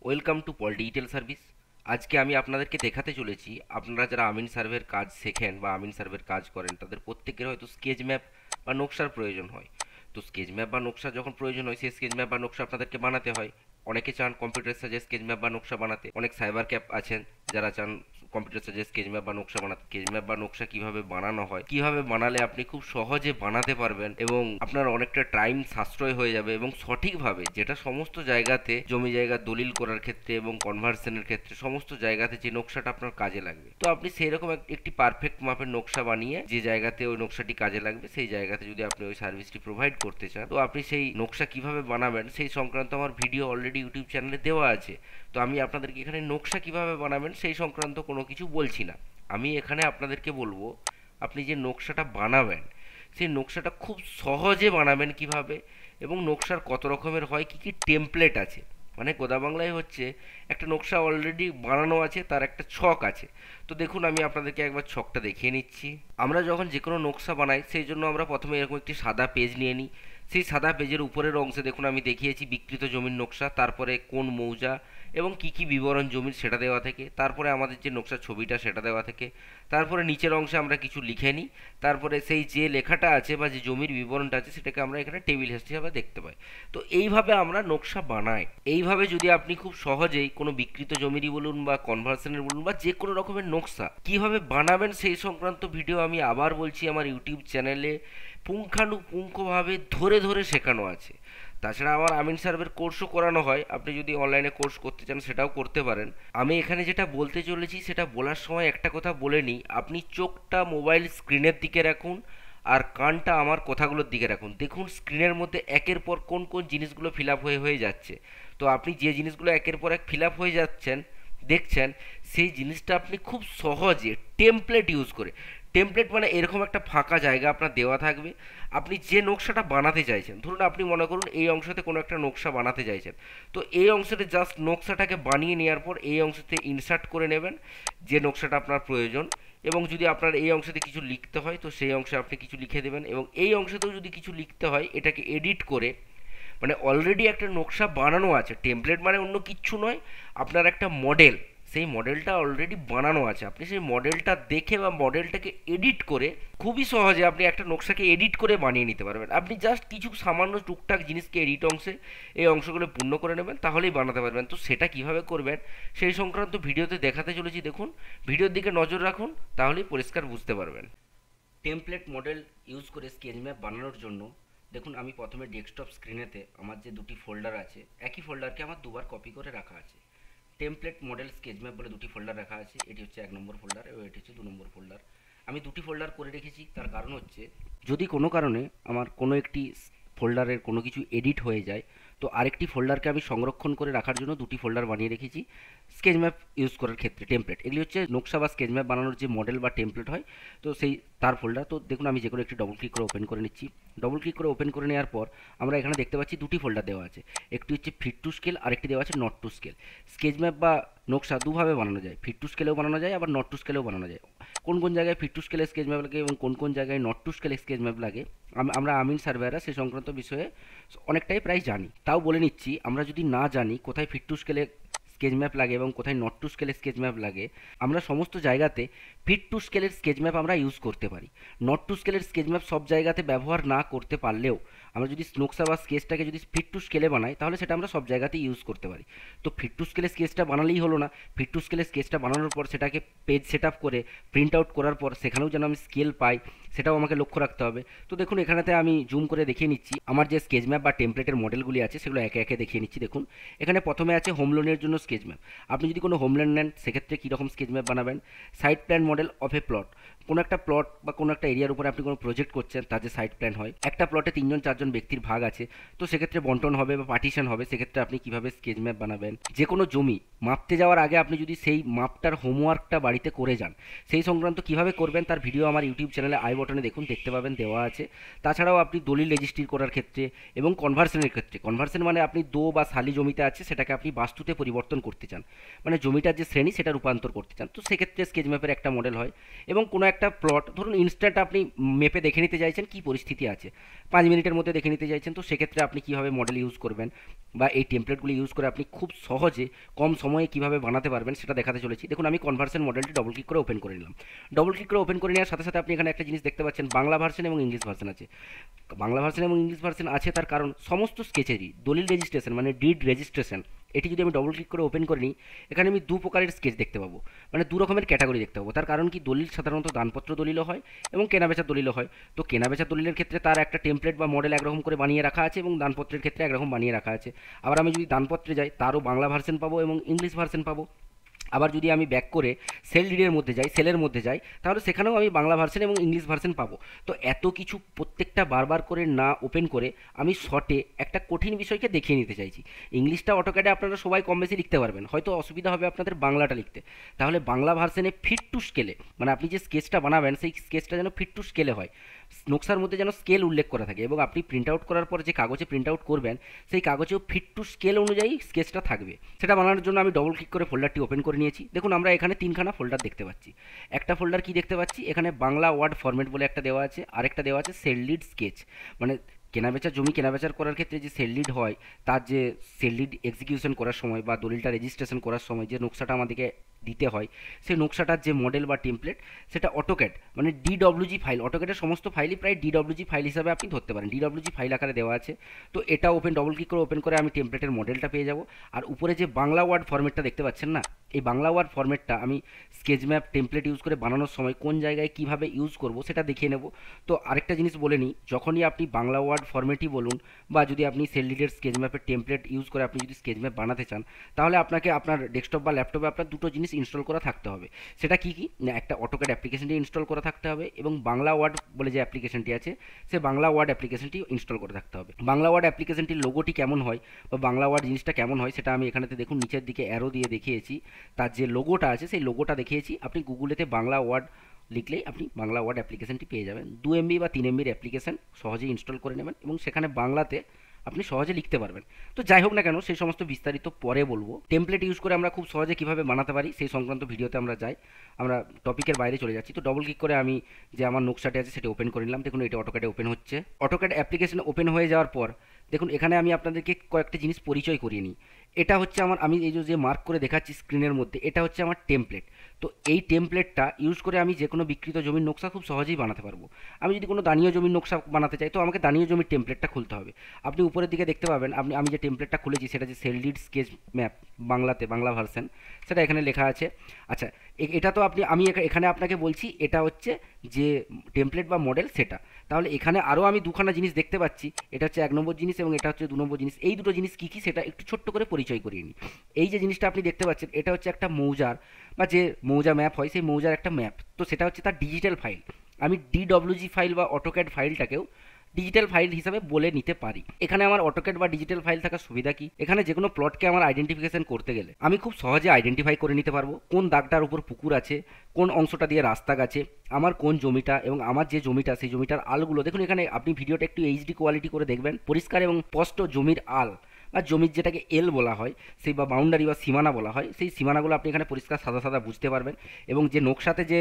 Welcome to Paul digital service. আজকে আমি আপনাদেরকে দেখাতে চলেছি, আপনারা যারা আমিন সার্ভের কাজ শেখেন বা আমিন সার্ভের কাজ করেন তাদের প্রত্যেকের হয়তো স্কেচ ম্যাপ বা নকশার প্রয়োজন হয়। তো স্কেচ ম্যাপ বা নকশা যখন প্রয়োজন হয়, সেই স্কেচ ম্যাপ বা নকশা আপনাদেরকে বানাতে হয়। অনেকে চান কম্পিউটার সাহায্যে স্কেচ ম্যাপ বা নকশা বানাতে, অনেক সাইবার ক্যাপ আছেন যারা চান কম্পিউটার সাহায্যে স্কেচ ম্যাপ বা নকশা বানাতে। স্কেচ ম্যাপ বা নকশা কিভাবে বানানো হয়, কিভাবে বানালে আপনি খুব সহজে বানাতে পারবেন এবং আপনার অনেকটা টাইম সাশ্রয় হয়ে যাবে এবং সঠিকভাবে, যেটা সমস্ত জায়গাতে জমি জায়গা দলিল করার ক্ষেত্রে এবং কনভার্সনের ক্ষেত্রে সমস্ত জায়গাতে যে নকশাটা আপনার কাজে লাগবে, তো আপনি সেই রকম একটি পারফেক্ট মাপের নকশা বানিয়ে যে জায়গাতে ওই নকশাটি কাজে লাগবে সেই জায়গাতে যদি আপনি ওই সার্ভিসটি প্রোভাইড করতে চান, তো আপনি সেই নকশা কিভাবে বানাবেন সেই সংক্রান্ত আমার ভিডিও অলরেডি ইউটিউব চ্যানেলে দেওয়া আছে। তো আমি আপনাদেরকে এখানে নকশা কিভাবে বানাবেন সেই সংক্রান্ত কোনো কিছু বলছি না। আমি এখানে আপনাদেরকে বলবো আপনি যে নকশাটা বানাবেন সেই নকশাটা খুব সহজে বানাবেন কিভাবে, এবং নকশার কত রকমের হয়, কি কি টেমপ্লেট আছে। মানে গোদা বাংলায় হচ্ছে একটা নকশা অলরেডি বানানো আছে, তার একটা ছক আছে। তো দেখুন, আমি আপনাদেরকে একবার ছকটা দেখিয়ে নিচ্ছি। আমরা যখন যে কোনো নকশা বানাই সেই জন্য আমরা প্রথমে এরকম একটি সাদা পেজ নিয়ে নিই। সেই সাদা পেজের উপরের অংশে দেখুন আমি দেখিয়েছি বিকৃত জমির নকশা, তারপরে কোন মৌজা এবং কি কি বিবরণ জমির সেটা দেওয়া থাকে, তারপরে আমাদের যে নকশার ছবিটা সেটা দেওয়া থাকে, তারপরে নিচের অংশে আমরা কিছু লিখে নিই, তারপরে সেই যে লেখাটা আছে বা যে জমির বিবরণটা আছে সেটাকে আমরা এখানে টেবিল হিসাবে দেখতে পাই। তো এইভাবে আমরা নকশা বানাই। এইভাবে যদি আপনি খুব সহজেই কোনো বিকৃত জমিরই বলুন বা কনভার্সনের বলুন বা যে কোনো রকমের নকশা কিভাবে বানাবেন সেই সংক্রান্ত ভিডিও আমি আবার বলছি আমার ইউটিউব চ্যানেলে পুঙ্খানুপুঙ্খভাবে ধরে ধরে শেখানো আছে। তাছাড়া আমার আমিন সার্ভের কোর্সও করানো হয়, আপনি যদি অনলাইনে কোর্স করতে চান সেটাও করতে পারেন। আমি এখানে যেটা বলতে চলেছি সেটা বলার সময় একটা কথা বলে নিই, আপনি চোখটা মোবাইল স্ক্রিনের দিকে রাখুন আর কানটা আমার কথাগুলোর দিকে রাখুন। দেখুন স্ক্রিনের মধ্যে একের পর কোন কোন জিনিসগুলো ফিল আপ হয়ে যাচ্ছে। তো আপনি যে জিনিসগুলো একের পর এক ফিল আপ হয়ে যাচ্ছেন দেখছেন, সেই জিনিসটা আপনি খুব সহজে টেমপ্লেট ইউজ করে, টেমপ্লেট মানে এরকম একটা ফাঁকা জায়গা আপনার দেওয়া থাকবে। আপনি যে নকশাটা বানাতে চাইছেন, ধরুন আপনি মনে করুন এই অংশতে কোনো একটা নকশা বানাতে চাইছেন, তো এই অংশতে জাস্ট নকশাটাকে বানিয়ে নেওয়ার পর এই অংশতে ইনসার্ট করে নেবেন যে নকশাটা আপনার প্রয়োজন। এবং যদি আপনার এই অংশতে কিছু লিখতে হয় তো সেই অংশে আপনি কিছু লিখে দেবেন, এবং এই অংশতেও যদি কিছু লিখতে হয় এটাকে এডিট করে, মানে অলরেডি একটা নকশা বানানো আছে। টেমপ্লেট মানে অন্য কিচ্ছু নয়, আপনার একটা মডেল, সেই মডেলটা অলরেডি বানানো আছে। আপনি সেই মডেলটা দেখে বা মডেলটাকে এডিট করে খুবই সহজে আপনি একটা নকশাকে এডিট করে বানিয়ে নিতে পারবেন। আপনি জাস্ট কিছু সামান্য টুকটাক জিনিসকে এডিট অংশে এই অংশগুলো পূর্ণ করে নেবেন, তাহলেই বানাতে পারবেন। তো সেটা কিভাবে করবেন সেই সংক্রান্ত ভিডিওতে দেখাতে চলেছি। দেখুন, ভিডিওর দিকে নজর রাখুন, তাহলেই পরিষ্কার বুঝতে পারবেন। টেমপ্লেট মডেল ইউজ করে স্কেচ ম্যাপ বানানোর জন্য দেখুন, আমি প্রথমে ডেস্কটপ স্ক্রিনেতে আমার যে দুটি ফোল্ডার আছে, একই ফোল্ডারকে আমার দুবার কপি করে রাখা আছে। টেমপ্লেট মডেল স্কেচ ম্যাপ বলে দুটি ফোল্ডার রাখা আছে, এটি হচ্ছে 1 নম্বর ফোল্ডার এবং এটি হচ্ছে 2 নম্বর ফোল্ডার। আমি দুটি ফোল্ডার করে রেখেছি, তার কারণ হচ্ছে যদি কোনো কারণে আমার কোনো একটি ফোল্ডারের কোনো কিছু এডিট হয়ে যায়, তো আরেকটি ফোল্ডারকে আমি সংরক্ষণ করে রাখার জন্য দুটি ফোল্ডার বানিয়ে রেখেছি স্কেচ ম্যাপ ইউজ করার ক্ষেত্রে। টেমপ্লেট এগুলি হচ্ছে নকশা বা স্কেচ ম্যাপ বানানোর যে মডেল বা টেমপ্লেট হয়, তো সেই তার ফোল্ডার। তো দেখুন, আমি যে কোনো একটি ডবল ক্লিক করে ওপেন করে নিচ্ছি। ডবল ক্লিক করে ওপেন করে নেওয়ার পর আমরা এখানে দেখতে পাচ্ছি দুটি ফোল্ডার দেওয়া আছে, একটি হচ্ছে ফিট টু স্কেল আর একটি দেওয়া আছে not to scale. Sketch map বা নকশা দুভাবে বানানো যায়, ফিট টু স্কেলেও বানানো যায় আবার নট টু স্কেলেও বানানো যায়। কোন কোন জায়গায় ফিট টু স্কেলে স্কেচ ম্যাপ লাগে এবং কোন কোন জায়গায় নট টু স্কেলে স্কেচ ম্যাপ লাগে, আমরা আমিন সার্ভেয়াররা সে সংক্রান্ত বিষয়ে অনেকটাই প্রায় জানি। তাও বলে নিচ্ছি, আমরা যদি না জানি কোথায় ফিট টু স্কেলে স্কেচ ম্যাপ লাগে এবং কোথায় নট টু স্কেলের স্কেচ ম্যাপ লাগে, আমরা সমস্ত জায়গাতে ফিট টু স্কেলের স্কেচ ম্যাপ আমরা ইউজ করতে পারি। নট টু স্কেলের স্কেচ ম্যাপ সব জায়গাতে ব্যবহার না করতে পারলেও আমরা যদি নকশা বা স্কেচটাকে যদি ফিট টু স্কেলে বানাই তাহলে সেটা আমরা সব জায়গাতেই ইউজ করতে পারি। তো ফিট টু স্কেলের স্কেচটা বানালেই হলো না, ফিট টু স্কেলের স্কেচটা বানানোর পর সেটাকে পেজ সেট আপ করে প্রিন্ট আউট করার পর সেখানেও যেন আমি স্কেল পাই সেটাও আমাকে লক্ষ্য রাখতে হবে। তো দেখুন, এখানেতে আমি জুম করে দেখিয়ে নিচ্ছি আমার যে স্কেচ ম্যাপ বা টেমপ্লেটের মডেলগুলি আছে সেগুলো একে একে দেখিয়ে নিচ্ছি। দেখুন, এখানে প্রথমে আছে হোম লোনের জন্য স্কেচ ম্যাপ। আপনি যদি কোনো হোম লোন নেন সেক্ষেত্রে কীরকম স্কেচ ম্যাপ বানাবেন। Site plan model of a plot, কোনো একটা প্লট বা কোনো একটা এরিয়ার উপরে আপনি কোনো প্রজেক্ট করছেন, তার যে সাইট প্ল্যান হয়, একটা প্লটে 3-4 ব্যক্তির ভাগ আছে, তো সেক্ষেত্রে বন্টন হবে বা পার্টিশন হবে, সেক্ষেত্রে আপনি কীভাবে স্কেচ ম্যাপ বানাবেন। যে কোনো জমি মাপতে যাওয়ার আগে আপনি যদি সেই মাপটার হোমওয়ার্কটা বাড়িতে করে যান, সেই সংক্রান্ত কীভাবে করবেন তার ভিডিও আমার ইউটিউব চ্যানেলে বটনে দেখুন দেখতে পাবেন দেওয়া আছে। তাছাড়াও আপনি দলিল রেজিস্ট্রি করার ক্ষেত্রে এবং কনভার্সনের ক্ষেত্রে, কনভার্সন মানে আপনি দো বা সালি জমিতে আছে সেটাকে আপনি বাস্তুতে পরিবর্তন করতে চান, মানে জমিটার যে শ্রেণী সেটা রূপান্তর করতে চান, তো সেক্ষেত্রে স্কেচ ম্যাপের একটা মডেল হয়। এবং কোনো একটা প্লট ধরুন ইনস্ট্যান্ট আপনি মেপে দেখে নিতে চাইছেন কী পরিস্থিতি আছে, 5 মিনিটের মধ্যে দেখে নিতে চাইছেন, তো সেক্ষেত্রে আপনি কীভাবে মডেল ইউজ করবেন বা এই টেমপ্লেটগুলি ইউজ করে আপনি খুব সহজে কম সময়ে কীভাবে বানাতে পারবেন সেটা দেখাতে চলেছি। দেখুন আমি কনভার্সন মডেলটি ডবল ক্লিক করে ওপেন করে নিলাম। ডবল ক্লিক করে ওপেন করে নেওয়ার সাথে সাথে আপনি এখানে একটা জিনিস দেখতে পাচ্ছেন, বাংলা ভার্সন এবং ইংলিশ ভার্সন আছে। বাংলা ভার্সন এবং ইংলিশ ভার্সন আছে তার কারণ সমস্ত স্কেচেরই দলিল রেজিস্ট্রেশন মানে ডিড রেজিস্ট্রেশন, এটি যদি আমি ডবল ক্লিক করে ওপেন করে নিই, এখানে আমি দু প্রকারের স্কেচ দেখতে পাবো, মানে দু রকমের ক্যাটাগরি দেখতে পাবো। তার কারণ কি, দলিল সাধারণত দানপত্র দলিলও হয় এবং কেনাবেচার দলিলও হয়। তো কেনাবেচার দলিলের ক্ষেত্রে তার একটা টেমপ্লেট বা মডেল একরকম করে বানিয়ে রাখা আছে এবং দানপত্রের ক্ষেত্রে একরকম বানিয়ে রাখা আছে। আবার আমি যদি দানপত্রে যাই তারও বাংলা ভার্সন পাবো এবং ইংলিশ ভার্সন পাবো। আবার যদি আমি ব্যাক করে সেল ডিডের মধ্যে যাই, সেলের মধ্যে যাই, তাহলে সেখানেও আমি বাংলা ভার্সন এবং ইংলিশ ভার্সন পাবো। তো এত কিছু প্রত্যেকটা বারবার করে না ওপেন করে আমি শর্টে একটা কঠিন বিষয়কে দেখিয়ে নিতে চাইছি। ইংলিশটা অটোক্যাডে আপনারা সবাই কম বেশি লিখতে পারবেন, হয়তো অসুবিধা হবে আপনাদের বাংলাটা লিখতে। তাহলে বাংলা ভার্সনে ফিট টু স্কেলে, মানে আপনি যে স্কেচটা বানাবেন সেই স্কেচটা যেন ফিট টু স্কেলে হয়, নকশার মধ্যে যেন স্কেল উল্লেখ করা থাকে, এবং আপনি প্রিন্ট আউট করার পর যে কাগজে প্রিন্ট আউট করবেন সেই কাগজেও ফিট টু স্কেল অনুযায়ী স্কেচটা থাকবে। সেটা বানানোর জন্য আমি ডবল ক্লিক করে ফোল্ডারটি ওপেন করে নিয়েছি। দেখুন আমরা এখানে তিনখানা ফোল্ডার দেখতে পাচ্ছি। একটা ফোল্ডার কি দেখতে পাচ্ছি, এখানে বাংলা ওয়ার্ড ফরম্যাট বলে একটা দেওয়া আছে, আরেকটা দেওয়া আছে সেল লিড স্কেচ, মানে কেনাবেচার জমি কেনাবেচার করার ক্ষেত্রে যে সেল লিড হয় তার যে সেল লিড এক্সিকিউশন করার সময় বা দলিলটা রেজিস্ট্রেশন করার সময় যে নকশাটা আমাদেরকে দিতে হয়, সেই নকশাটার যে মডেল বা টেমপ্লেট সেটা অটোক্যাড মানে ডিডব্লিউজি ফাইল, অটোক্যাডের সমস্ত ফাইলই প্রায় ডিডব্লিউজি ফাইল হিসাবে আপনি ধরতে পারেন, ডিডব্লিউজি ফাইল আকারে দেওয়া আছে। তো এটা ওপেন, ডবল ক্লিক করে ওপেন করে আমি টেমপ্লেটের মডেলটা পেয়ে যাব। আর উপরে যে বাংলা ওয়ার্ড ফরম্যাটটা দেখতে পাচ্ছেন না, এই বাংলা ওয়ার্ড ফরম্যাটটা আমি স্কেচ ম্যাপ টেমপ্লেট ইউজ করে বানানোর সময় কোন জায়গায় কীভাবে ইউজ করব সেটা দেখিয়ে নেব। তো আরেকটা জিনিস বলে নিই, যখনই আপনি বাংলা ওয়ার্ড ফরম্যাটই বলুন বা যদি আপনি সেল লিডের স্কেচ ম্যাপের টেমপ্লেট ইউজ করে আপনি যদি স্কেচ ম্যাপ বানাতে চান, তাহলে আপনাকে আপনার ডেস্কটপ বা ল্যাপটপে আপনার দুটো জিনিস ইনস্টল করা থাকতে হবে। সেটা কি কি না, একটা অটোক্যাড অ্যাপ্লিকেশনটি ইনস্টল করা থাকতে হবে এবং বাংলা ওয়ার্ড বলে যে অ্যাপ্লিকেশনটি আছে সে বাংলা ওয়ার্ড অ্যাপ্লিকেশনটি ইনস্টল করে থাকতে হবে। বাংলা ওয়ার্ড অ্যাপ্লিকেশনটির লোগোটি কেমন হয় বা বাংলা ওয়ার্ড জিনিসটা কেমন হয় সেটা আমি এখানেতে দেখুন নিচের দিকে অ্যারো দিয়ে দেখিয়েছি, তার যে লোগোটা আছে সেই লোগোটা দেখিয়েছি। আপনি গুগলেতে বাংলা ওয়ার্ড লিখলেই আপনি বাংলা ওয়ার্ড অ্যাপ্লিকেশনটি পেয়ে যাবেন। 2 MB বা 3 MBর অ্যাপ্লিকেশন সহজেই ইনস্টল করে নেবেন এবং সেখানে বাংলাতে আপনি সহজে লিখতে পারবেন। তো যাই হোক না কেন, সেই সমস্ত বিস্তারিত পরে বলবো। টেমপ্লেট ইউজ করে আমরা খুব সহজে কীভাবে বানাতে পারি সেই সংক্রান্ত ভিডিওতে আমরা যাই, আমরা টপিকের বাইরে চলে যাচ্ছি। তো ডবল ক্লিক করে আমি যে আমার নকশাটি আছে সেটা ওপেন করে নিলাম। দেখুন এটা অটোক্যাডে ওপেন হচ্ছে। অটোক্যাড অ্যাপ্লিকেশন ওপেন হয়ে যাওয়ার পর দেখুন এখানে আমি আপনাদেরকে কয়েকটা জিনিস পরিচয় করিয়ে নিই। এটা হচ্ছে আমি এই যে মার্ক করে দেখাচ্ছি স্ক্রিনের মধ্যে, এটা হচ্ছে আমার টেমপ্লেট। তো এই টেমপ্লেটটা ইউজ করে আমি যে কোনো বিকৃত জমির নকশা খুব সহজেই বানাতে পারবো। আমি যদি কোনো দানীয় জমির নকশা বানাতে চাই তো আমাকে দানীয় জমির টেমপ্লেটটা খুলতে হবে। আপনি উপরের দিকে দেখতে পাবেন, আমি যে টেমপ্লেটটা খুলেছি সেটা যে সেল লিড স্কেচ ম্যাপ বাংলাতে, বাংলা ভার্সন, সেটা এখানে লেখা আছে। আচ্ছা এটা তো আমি এখানে আপনাকে বলছি এটা হচ্ছে যে টেমপ্লেট বা মডেল সেটা। তাহলে এখানে আরও আমি দুখানা জিনিস দেখতে পাচ্ছি, এটা হচ্ছে 1 নম্বর জিনিস এবং এটা হচ্ছে 2 নম্বর জিনিস। এই দুটো জিনিস কী কী সেটা একটু ছোট্ট করে পরিচয় করিয়ে নিই। এই যে জিনিসটা আপনি দেখতে পাচ্ছেন এটা হচ্ছে একটা মৌজার বা যে মৌজা ম্যাপ হয় সেই মৌজার একটা ম্যাপ, তো সেটা হচ্ছে তার ডিজিটাল ফাইল। আমি ডিডব্লিউজি ফাইল বা অটোক্যাড ফাইলটাকেও ডিজিটাল ফাইল হিসাবে বলে নিতে পারি। এখানে আমার অটোক্যাড বা ডিজিটাল ফাইল থাকার সুবিধা কি, এখানে যে কোনো প্লটকে আমার আইডেন্টিফিকেশন করতে গেলে আমি খুব সহজে আইডেন্টিফাই করে নিতে পারবো কোন দাগটার উপর পুকুর আছে, কোন অংশটা দিয়ে রাস্তা গেছে, আমার কোন জমিটা এবং আমার যে জমিটা সেই জমিটার আলগুলো। দেখুন এখানে আপনি ভিডিওটা একটু এইচডি কোয়ালিটি করে দেখবেন, পরিষ্কার এবং স্পষ্ট জমির আল বা জমির যেটাকে এল বলা হয় সেই বা বাউন্ডারি বা সীমানা বলা হয়, সেই সীমানাগুলো আপনি এখানে পরিষ্কার সাদা সাদা বুঝতে পারবেন। এবং যে নকশাতে যে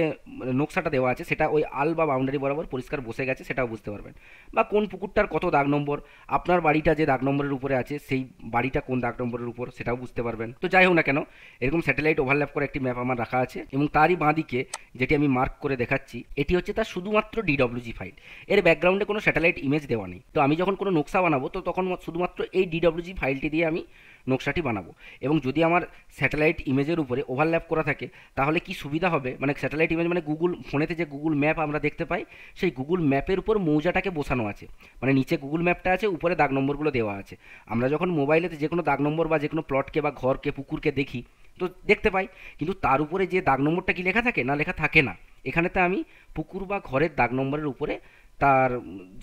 নকশাটা দেওয়া আছে সেটা ওই আল বা বাউন্ডারি বরাবর পরিষ্কার বসে গেছে সেটাও বুঝতে পারবেন। বা কোন পুকুরটার কত দাগ নম্বর, আপনার বাড়িটা যে দাগ নম্বরের উপরে আছে সেই বাড়িটা কোন দাগ নম্বরের উপর সেটাও বুঝতে পারবেন। তো যাই হোক না কেন, এরকম স্যাটেলাইট ওভারল্যাপ করে একটি ম্যাপ আমার রাখা আছে এবং তারই বাঁদিকে যেটি আমি মার্ক করে দেখাচ্ছি এটি হচ্ছে তার শুধুমাত্র ডিডব্লিউজি ফাইল, এর ব্যাকগ্রাউন্ডে কোনো স্যাটেলাইট ইমেজ দেওয়া নেই। তো আমি যখন কোনো নকশা বানাবো তো তখন শুধুমাত্র এই ডিডব্লিউজি ফাইলটি দিয়ে আমি নকশাটি বানাবো। এবং যদি আমার স্যাটেলাইট ইমেজের উপরে ওভারল্যাপ করা থাকে তাহলে কি সুবিধা হবে, মানে স্যাটেলাইট ইমেজ মানে গুগল ফোনেতে যে গুগল ম্যাপ আমরা দেখতে পাই সেই গুগল ম্যাপের উপর মৌজাটাকে বসানো আছে, মানে নিচে গুগল ম্যাপটা আছে, উপরে দাগ নম্বরগুলো দেওয়া আছে। আমরা যখন মোবাইলেতে যে কোনো দাগ নম্বর বা যে কোনো প্লটকে বা ঘরকে পুকুরকে দেখি তো দেখতে পাই, কিন্তু তার উপরে যে দাগ নম্বরটা কি লেখা থাকে না, লেখা থাকে না। এখানেতে আমি পুকুর বা ঘরের দাগ নম্বরের উপরে তার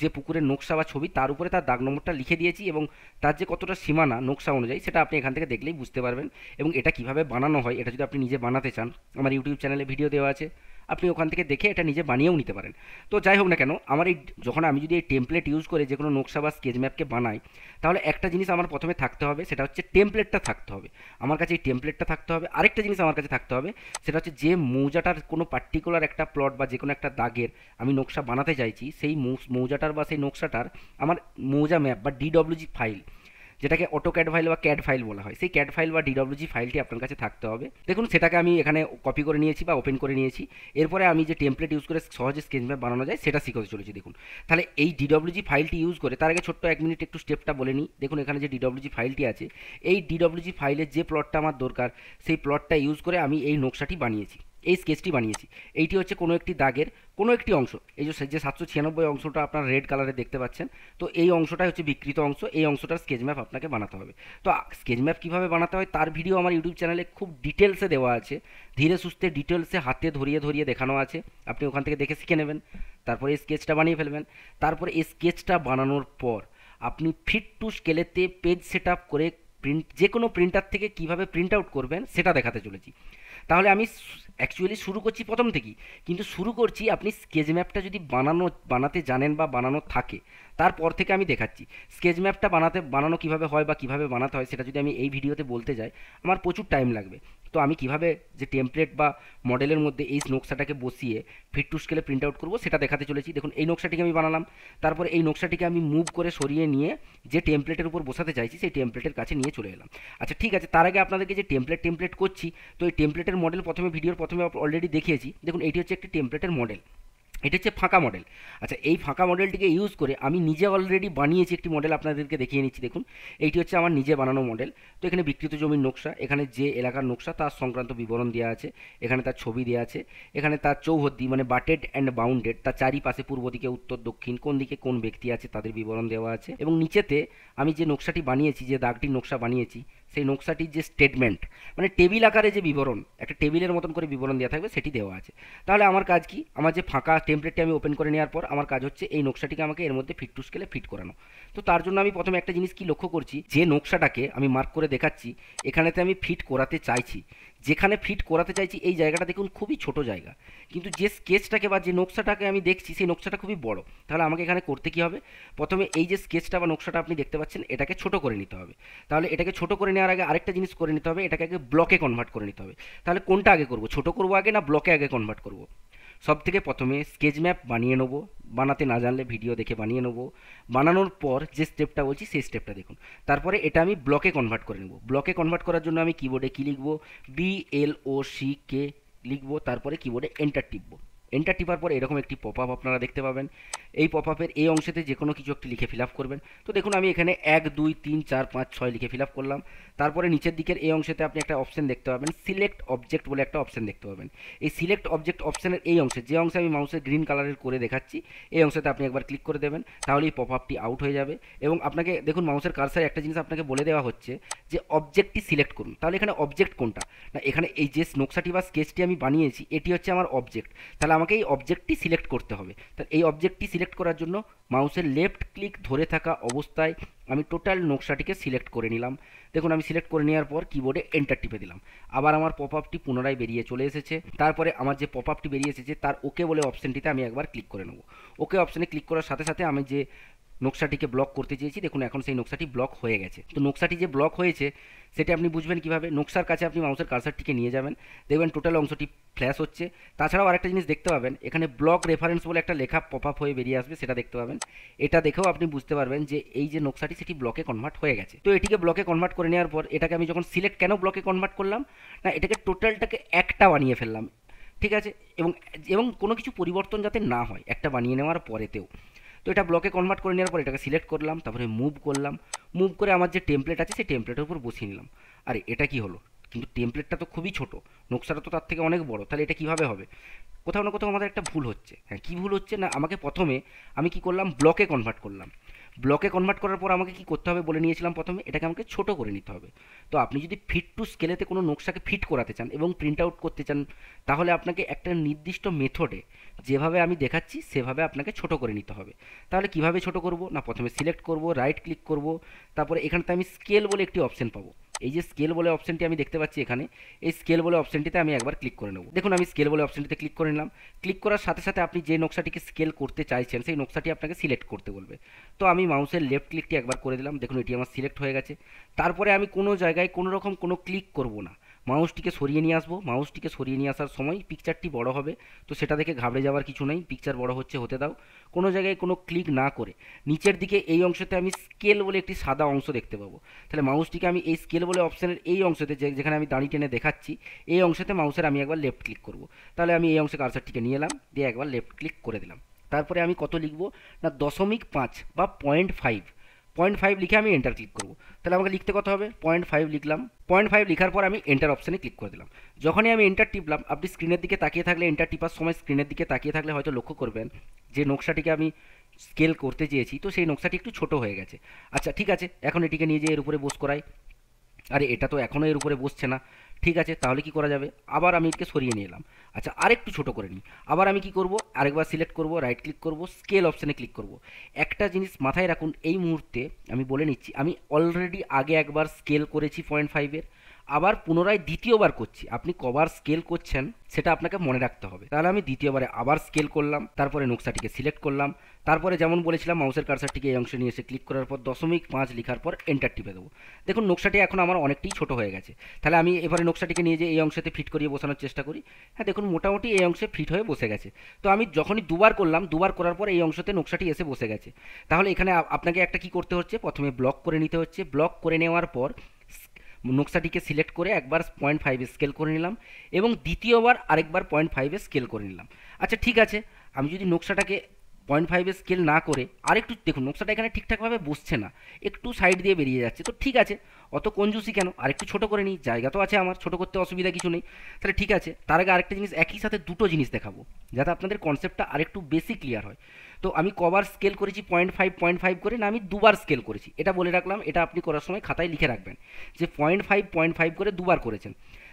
যে পুকুরের নকশা বা ছবি তার উপরে তার দাগ নম্বরটা লিখে দিয়েছি এবং তার যে কতটা সীমানা নকশা অনুযায়ী সেটা আপনি এখান থেকে দেখলেই বুঝতে পারবেন। এবং এটা কিভাবে বানানো হয় এটা যদি আপনি নিজে বানাতে চান আমার ইউটিউব চ্যানেলে ভিডিও দেওয়া আছে, আপনি ওখান থেকে দেখে এটা নিজে বানিয়েও নিতে পারেন। তো যাই হোক না কেন, আমার এই যখন আমি যদি এই টেমপ্লেট ইউজ করে যে কোনো নকশা বা স্কেচ ম্যাপকে বানাই, তাহলে একটা জিনিস আমার প্রথমে থাকতে হবে, সেটা হচ্ছে টেমপ্লেটটা থাকতে হবে। আমার কাছে এই টেমপ্লেটটা থাকতে হবে। আরেকটা জিনিস আমার কাছে থাকতে হবে, সেটা হচ্ছে যে মৌজাটার কোনো পার্টিকুলার একটা প্লট বা যে কোনো একটা দাগের আমি নকশা বানাতে চাইছি, সেই মৌজাটার বা সেই নকশাটার আমার মৌজা ম্যাপ বা ডিডব্লিউজি ফাইল, যেটাকে অটোক্যাড ফাইল বা ক্যাড ফাইল বলা হয়, সেই ক্যাড ফাইল বা ডিডব্লিউজি ফাইলটি আপনার কাছে থাকতে হবে। দেখুন সেটাকে আমি এখানে কপি করে নিয়েছি বা ওপেন করে নিয়েছি। এরপরে আমি যে টেমপ্লেট ইউজ করে সহজে স্কেচ ম্যাপ বানানো যায় সেটা শিখতে চলেছি। দেখুন তাহলে এই ডিডব্লিউজি ফাইলটি ইউজ করে, তার আগে ছোট্ট 1 মিনিট একটু স্টেপটা বলে নিই। দেখুন এখানে যে ডিডব্লিউজি ফাইলটি আছে, এই ডিডব্লিউজি ফাইলের যে প্লটটা আমার দরকার, সেই প্লটটা ইউজ করে আমি এই নকশাটি বানিয়েছি, এই স্কেচটি বানিয়েছি। এইটি হচ্ছে কোনো একটি দাগের কোনো একটি অংশ, এই যে 796 অংশটা আপনার রেড কালারে দেখতে পাচ্ছেন, তো এই অংশটাই হচ্ছে বিকৃত অংশ। এই অংশটার স্কেচ ম্যাপ আপনাকে বানাতে হবে। তো স্কেচ ম্যাপ কীভাবে বানাতে হয় তার ভিডিও আমার ইউটিউব চ্যানেলে খুব ডিটেলসে দেওয়া আছে, ধীরে সুস্থে ডিটেলসে হাতে ধরিয়ে ধরিয়ে দেখানো আছে। আপনি ওখান থেকে দেখে শিখে নেবেন, তারপরে এই স্কেচটা বানিয়ে ফেলবেন। তারপরে এই স্কেচটা বানানোর পর আপনি ফিট টু স্কেলেতে পেজ সেট আপ করে যে কোনো প্রিন্টার থেকে কীভাবে প্রিন্ট আউট করবেন সেটা দেখাতে চলেছি। তাহলে আমি অ্যাকচুয়ালি শুরু করছি প্রথম থেকেই, কিন্তু শুরু করছি আপনি স্কেচ ম্যাপটা যদি বানাতে জানেন বা বানানো থাকে, তারপর থেকে আমি দেখাচ্ছি। স্কেচ ম্যাপটা বানানো কীভাবে হয় বা কীভাবে বানাতে হয় সেটা যদি আমি এই ভিডিওতে বলতে যাই, আমার প্রচুর টাইম লাগবে। তো আমি কিভাবে যে টেমপ্লেট বা মডেলের মধ্যে এই নকশাটাকে বসিয়ে ফিট টু স্কেলে প্রিন্ট আউট করবো সেটা দেখাতে চলেছি। দেখুন এই নকশাটিকে আমি বানালাম, তারপরে এই নকশাটিকে আমি মুভ করে সরিয়ে নিয়ে যে টেমপ্লেটের উপর বসাতে চাইছি সেই টেমপ্লেটের কাছে নিয়ে চলে এলাম। আচ্ছা ঠিক আছে, তার আগে আপনাদেরকে যে টেমপ্লেট করছি, তো এই টেমপ্লেটের মডেল ভিডিওর প্রথমে অলরেডি দেখিয়েছি। দেখুন এইটি হচ্ছে একটি টেমপ্লেটের মডেল, এটা হচ্ছে ফাঁকা মডেল। আচ্ছা এই ফাঁকা মডেলটিকে ইউজ করে আমি নিজে অলরেডি বানিয়েছি একটি মডেল, আপনাদেরকে দেখিয়ে নিচ্ছি। দেখুন এইটি হচ্ছে আমার নিজে বানানো মডেল। তো এখানে বিকৃত জমির নকশা, এখানে যে এলাকার নকশা তার সংক্রান্ত বিবরণ দেওয়া আছে, এখানে তার ছবি দেওয়া আছে, এখানে তার চৌহদ্দি মানে বাটেড অ্যান্ড বাউন্ডেড, তার চারিপাশে পূর্ব দিকে উত্তর দক্ষিণ কোন দিকে কোন ব্যক্তি আছে তাদের বিবরণ দেওয়া আছে। এবং নিচেতে আমি যে নকশাটি বানিয়েছি, যে দাগটির নকশা বানিয়েছি, সেই নকশাটির যে স্টেটমেন্ট মানে টেবিল আকারে যে বিবরণ, একটা টেবিলের মতন করে বিবরণ দেওয়া থাকবে, সেটি দেওয়া আছে। তাহলে আমার কাজ কি, আমার যে ফাঁকা টেমপ্লেটটি আমি ওপেন করে নেওয়ার পর আমার কাজ হচ্ছে এই নকশাটিকে আমাকে এর মধ্যে ফিট টু স্কেলে ফিট করানো। তো তার জন্য আমি প্রথমে একটা জিনিস কি লক্ষ্য করছি, যে নকশাটাকে আমি মার্ক করে দেখাচ্ছি এখানেতে আমি ফিট করাতে চাইছি, যেখানে ফিট করাতে চাইছি এই জায়গাটা দেখুন খুবই ছোট জায়গা, কিন্তু যে স্কেচটাকে বা যে নকশাটাকে আমি দেখছি সেই নকশাটা খুবই বড়। তাহলে আমাকে এখানে করতে কি হবে, প্রথমে এই যে স্কেচটা বা নকশাটা আপনি দেখতে পাচ্ছেন এটাকে ছোট করে নিতে হবে। তাহলে এটাকে ছোট করে নেওয়ার আগে আরেকটা জিনিস করে নিতে হবে, এটাকে আগে ব্লকে কনভার্ট করে নিতে হবে। তাহলে কোনটা আগে করব, ছোট করব আগে না ব্লকে আগে কনভার্ট করব? সব থেকে প্রথমে স্কেচ ম্যাপ বানিয়ে নেব, বানাতে না জানলে ভিডিও দেখে বানিয়ে নেব। বানানোর পর যে স্টেপটা বলছি সেই স্টেপটা দেখুন। তারপরে এটা আমি ব্লকে কনভার্ট করে নেব। ব্লকে কনভার্ট করার জন্য আমি কিবোর্ডে কি লিখব, BLOCK লিখব, তারপরে কিবোর্ডে এন্টার টিপব। এন্টার টিপার পর এরকম একটি পপ আপ আপনারা দেখতে পাবেন। এই পপ আপের এই অংশেতে যে কোনো কিছু একটি লিখে ফিল আপ করবেন। তো দেখুন আমি এখানে 1 2 3 4 5 6 লিখে ফিল আপ করলাম। তারপরে নিচের দিকের এই অংশেতে আপনি একটা অপশন দেখতে পাবেন, সিলেক্ট অবজেক্ট বলে একটা অপশন দেখতে পাবেন। এই সিলেক্ট অবজেক্ট অপশনের এই অংশে, যে অংশে আমি মাউসের গ্রিন কালারের করে দেখাচ্ছি, এই অংশতে আপনি একবার ক্লিক করে দেবেন, তাহলে এই পপ আপটি আউট হয়ে যাবে। এবং আপনাকে দেখুন মাউসের কার্সারে একটা জিনিস আপনাকে বলে দেওয়া হচ্ছে যে অবজেক্টটি সিলেক্ট করুন। তাহলে এখানে অবজেক্ট কোনটা না, এখানে এই যে নকশাটি বা স্কেচটি আমি বানিয়েছি এটি হচ্ছে আমার অবজেক্ট। তাহলে আমাকে এই অবজেক্টটি সিলেক্ট করতে হবে। তাহলে এই অবজেক্টটি সিলেক্ট করার জন্য মাউসের লেফট ক্লিক ধরে থাকা অবস্থায় আমি টোটাল নকশাটিকে সিলেক্ট করে নিলাম। দেখুন আমি সিলেক্ট করে নেওয়ার পর কিবোর্ডে এন্টার টিপে দিলাম, আবার আমার পপ আপটি পুনরায় বেরিয়ে চলে এসেছে। তারপরে আমার যে পপ আপটি বেরিয়ে এসেছে তার ওকে বলে অপশনটিতে আমি একবার ক্লিক করে নেব। ওকে অপশনে ক্লিক করার সাথে সাথে আমি যে নকশাটিকে ব্লক করতে চেয়েছি, দেখুন এখন সেই নকশাটি ব্লক হয়ে গেছে। তো নকশাটি যে ব্লক হয়েছে সেটা আপনি বুঝবেন কিভাবে, নকশার কাছে আপনি মাউসের কার্সারটিকে নিয়ে যাবেন, দেখবেন টোটাল অংশটি ফ্ল্যাশ হচ্ছে। তাছাড়াও আরেকটা জিনিস দেখতে পাবেন, এখানে ব্লক রেফারেন্স বলে একটা লেখা পপ আপ হয়ে বেরিয়ে আসবে, সেটা দেখতে পাবেন। এটা দেখেও আপনি বুঝতে পারবেন যে এই যে নকশাটি সেটি ব্লকে কনভার্ট হয়ে গেছে। তো এটিকে ব্লকে কনভার্ট করে নেওয়ার পর এটাকে আমি যখন সিলেক্ট, কেন ব্লকে কনভার্ট করলাম না, এটাকে টোটালটাকে একটা বানিয়ে ফেললাম, ঠিক আছে, এবং এবং কোনো কিছু পরিবর্তন যাতে না হয় একটা বানিয়ে নেওয়ার পরেতেও। তো এটা ব্লকে কনভার্ট করে নেওয়ার পর এটাকে সিলেক্ট করলাম, তারপরে মুভ করলাম, মুভ করে আমার যে টেমপ্লেট আছে সেই টেমপ্লেটের উপর বসিয়ে নিলাম। আরে এটা কি হলো, কিন্তু টেমপ্লেটটা তো খুবই ছোট, নকশাটা তো তার থেকে অনেক বড়, তাহলে এটা কীভাবে হবে? কোথাও না কোথাও আমাদের একটা ভুল হচ্ছে। হ্যাঁ, কী ভুল হচ্ছে না, আমাকে প্রথমে আমি কি করলাম, ব্লকে কনভার্ট করলাম। ব্লকে কনভার্ট করার পর আমাকে কি করতে হবে বলে নিয়েছিলাম, প্রথমে এটাকে আমাকে ছোট করে নিতে হবে। তো আপনি যদি ফিট টু স্কেলেতে কোনো নকশাকে ফিট করাতে চান এবং প্রিন্ট আউট করতে চান, তাহলে আপনাকে একটা নির্দিষ্ট মেথডে যেভাবে আমি দেখাচ্ছি সেভাবে আপনাকে ছোট করে নিতে হবে। তাহলে কিভাবে ছোট করব না, প্রথমে সিলেক্ট করব, রাইট ক্লিক করব, তারপরে এখানতে আমি স্কেল বলে একটি অপশন পাবো, এই যে স্কেল বলে অপশনটি আমি দেখতে পাচ্ছি এখানে, এই স্কেল বলে অপশনটিতে আমি একবার ক্লিক করে নেব। দেখুন আমি স্কেল বলে অপশনটিতে ক্লিক করে নিলাম। ক্লিক করার সাথে সাথে আপনি যে নকশাটিকে স্কেল করতে চাইছেন সেই নকশাটি আপনাকে সিলেক্ট করতে বলবে। তো আমি মাউসের লেফট ক্লিকটি একবার করে দিলাম, দেখুন এটি আমার সিলেক্ট হয়ে গেছে। তারপরে আমি কোনো জায়গায় কোনো রকম কোনো ক্লিক করব না, মাউসটিকে সরিয়ে নিয়ে আসবো। মাউসটিকে সরিয়ে নিয়ে আসার সময় পিকচারটি বড় হবে, তো সেটা দেখে ঘাবড়ে যাওয়ার কিছু নেই, পিকচার বড় হচ্ছে হতে দাও। কোনো জায়গায় কোনো ক্লিক না করে নিচের দিকে এই অংশতে আমি স্কেল বলে একটি সাদা অংশ দেখতে পাবো। তাহলে মাউসটিকে আমি এই স্কেল বলে অপশানের এই অংশতে, যেখানে আমি দাঁড়ি টেনে দেখাচ্ছি এই অংশতে মাউসের আমি একবার লেফট ক্লিক করব। তাহলে আমি এই অংশে কার্সারটিকে নিয়ে এলাম, দিয়ে একবার লেফট ক্লিক করে দিলাম। তারপরে আমি কত লিখবো না 0.5 বা 0.5, 0.5 লিখে আমি এন্টার ক্লিক করব। তাহলে আমাকে লিখতে কত হবে 0.5 লিখলাম। 0.5 লিখার পর আমি এন্টার অপশানে ক্লিক করে দিলাম। যখনই আমি এন্টার টিপলাম, আপনি স্ক্রিনের দিকে তাকিয়ে থাকলে, এন্টার টিপার সময় স্ক্রিনের দিকে তাকিয়ে থাকলে হয়তো লক্ষ্য করবেন যে নকশাটিকে আমি স্কেল করতে চেয়েছি তো সেই নকশাটি একটু ছোট হয়ে গেছে। আচ্ছা ঠিক আছে, এখন এটিকে নিয়ে যেয়ে এর উপরে বোস করাই। আরে এটা তো এখনও এর উপরে বসছে না। ঠিক আছে, তাহলে কি করা যাবে, আবার আমি এটাকে সরিয়ে নিয়ে এলাম। আচ্ছা আরেকটু ছোট করে নিই। আবার আমি কি করব, আরেকবার সিলেক্ট করব, রাইট ক্লিক করব, স্কেল অপশানে ক্লিক করব। একটা জিনিস মাথায় রাখুন, এই মুহূর্তে আমি বলে নিচ্ছি, আমি অলরেডি আগে একবার স্কেল করেছি 0.5-এর, আবার পুনরায় দ্বিতীয়বার করছি। আপনি কবার স্কেল করছেন সেটা আপনাকে মনে রাখতে হবে। তাহলে আমি দ্বিতীয়বারে আবার স্কেল করলাম, তারপরে নকশাটিকে সিলেক্ট করলাম, তারপরে যেমন বলেছিলাম মাউসের কার্সারটিকে এই অংশে নিয়ে এসে ক্লিক করার পর 0.5 লিখার পর এন্টার টিপে দেবো। দেখুন নকশাটি এখন আমার অনেকটাই ছোট হয়ে গেছে। তাহলে আমি এবারে নকশাটিকে নিয়ে যে এই অংশতে ফিট করিয়ে বসানোর চেষ্টা করি। হ্যাঁ দেখুন মোটামুটি এই অংশে ফিট হয়ে বসে গেছে। তো আমি যখনই দুবার করলাম, দুবার করার পর এই অংশতে নকশাটি এসে বসে গেছে। তাহলে এখানে আপনাকে একটা কি করতে হচ্ছে, প্রথমে ব্লক করে নিতে হচ্ছে। ব্লক করে নেওয়ার পর নকশাটিকে সিলেক্ট করে একবার 0.5 স্কেল করে নিলাম এবং দ্বিতীয়বার আরেকবার 0.5 স্কেল করে নিলাম। আচ্ছা ঠিক আছে, আমি যদি নকশাটাকে 0.5 স্কেল না করে আরেকটু, দেখুন নকশাটা এখানে ঠিকঠাকভাবে বসছে না, একটু সাইড দিয়ে বেরিয়ে যাচ্ছে। তো ঠিক আছে, অত কঞ্জুসি কেন, আরেকটু ছোটো করে নিই, জায়গা তো আছে আমার, ছোটো করতে অসুবিধা কিছু নেই। তাহলে ঠিক আছে, তার আগে আরেকটা জিনিস, একই সাথে দুটো জিনিস দেখাবো যাতে আপনাদের কনসেপ্টটা আরেকটু বেশি ক্লিয়ার হয়। তো আমি কবার স্কেল করেছি 0.5 করে, না আমি দুবার স্কেল করেছি, এটা বলে রাখলাম। এটা আপনি করার সময় খাতায় লিখে রাখবেন যে 0.5 করে দুবার করেছেন।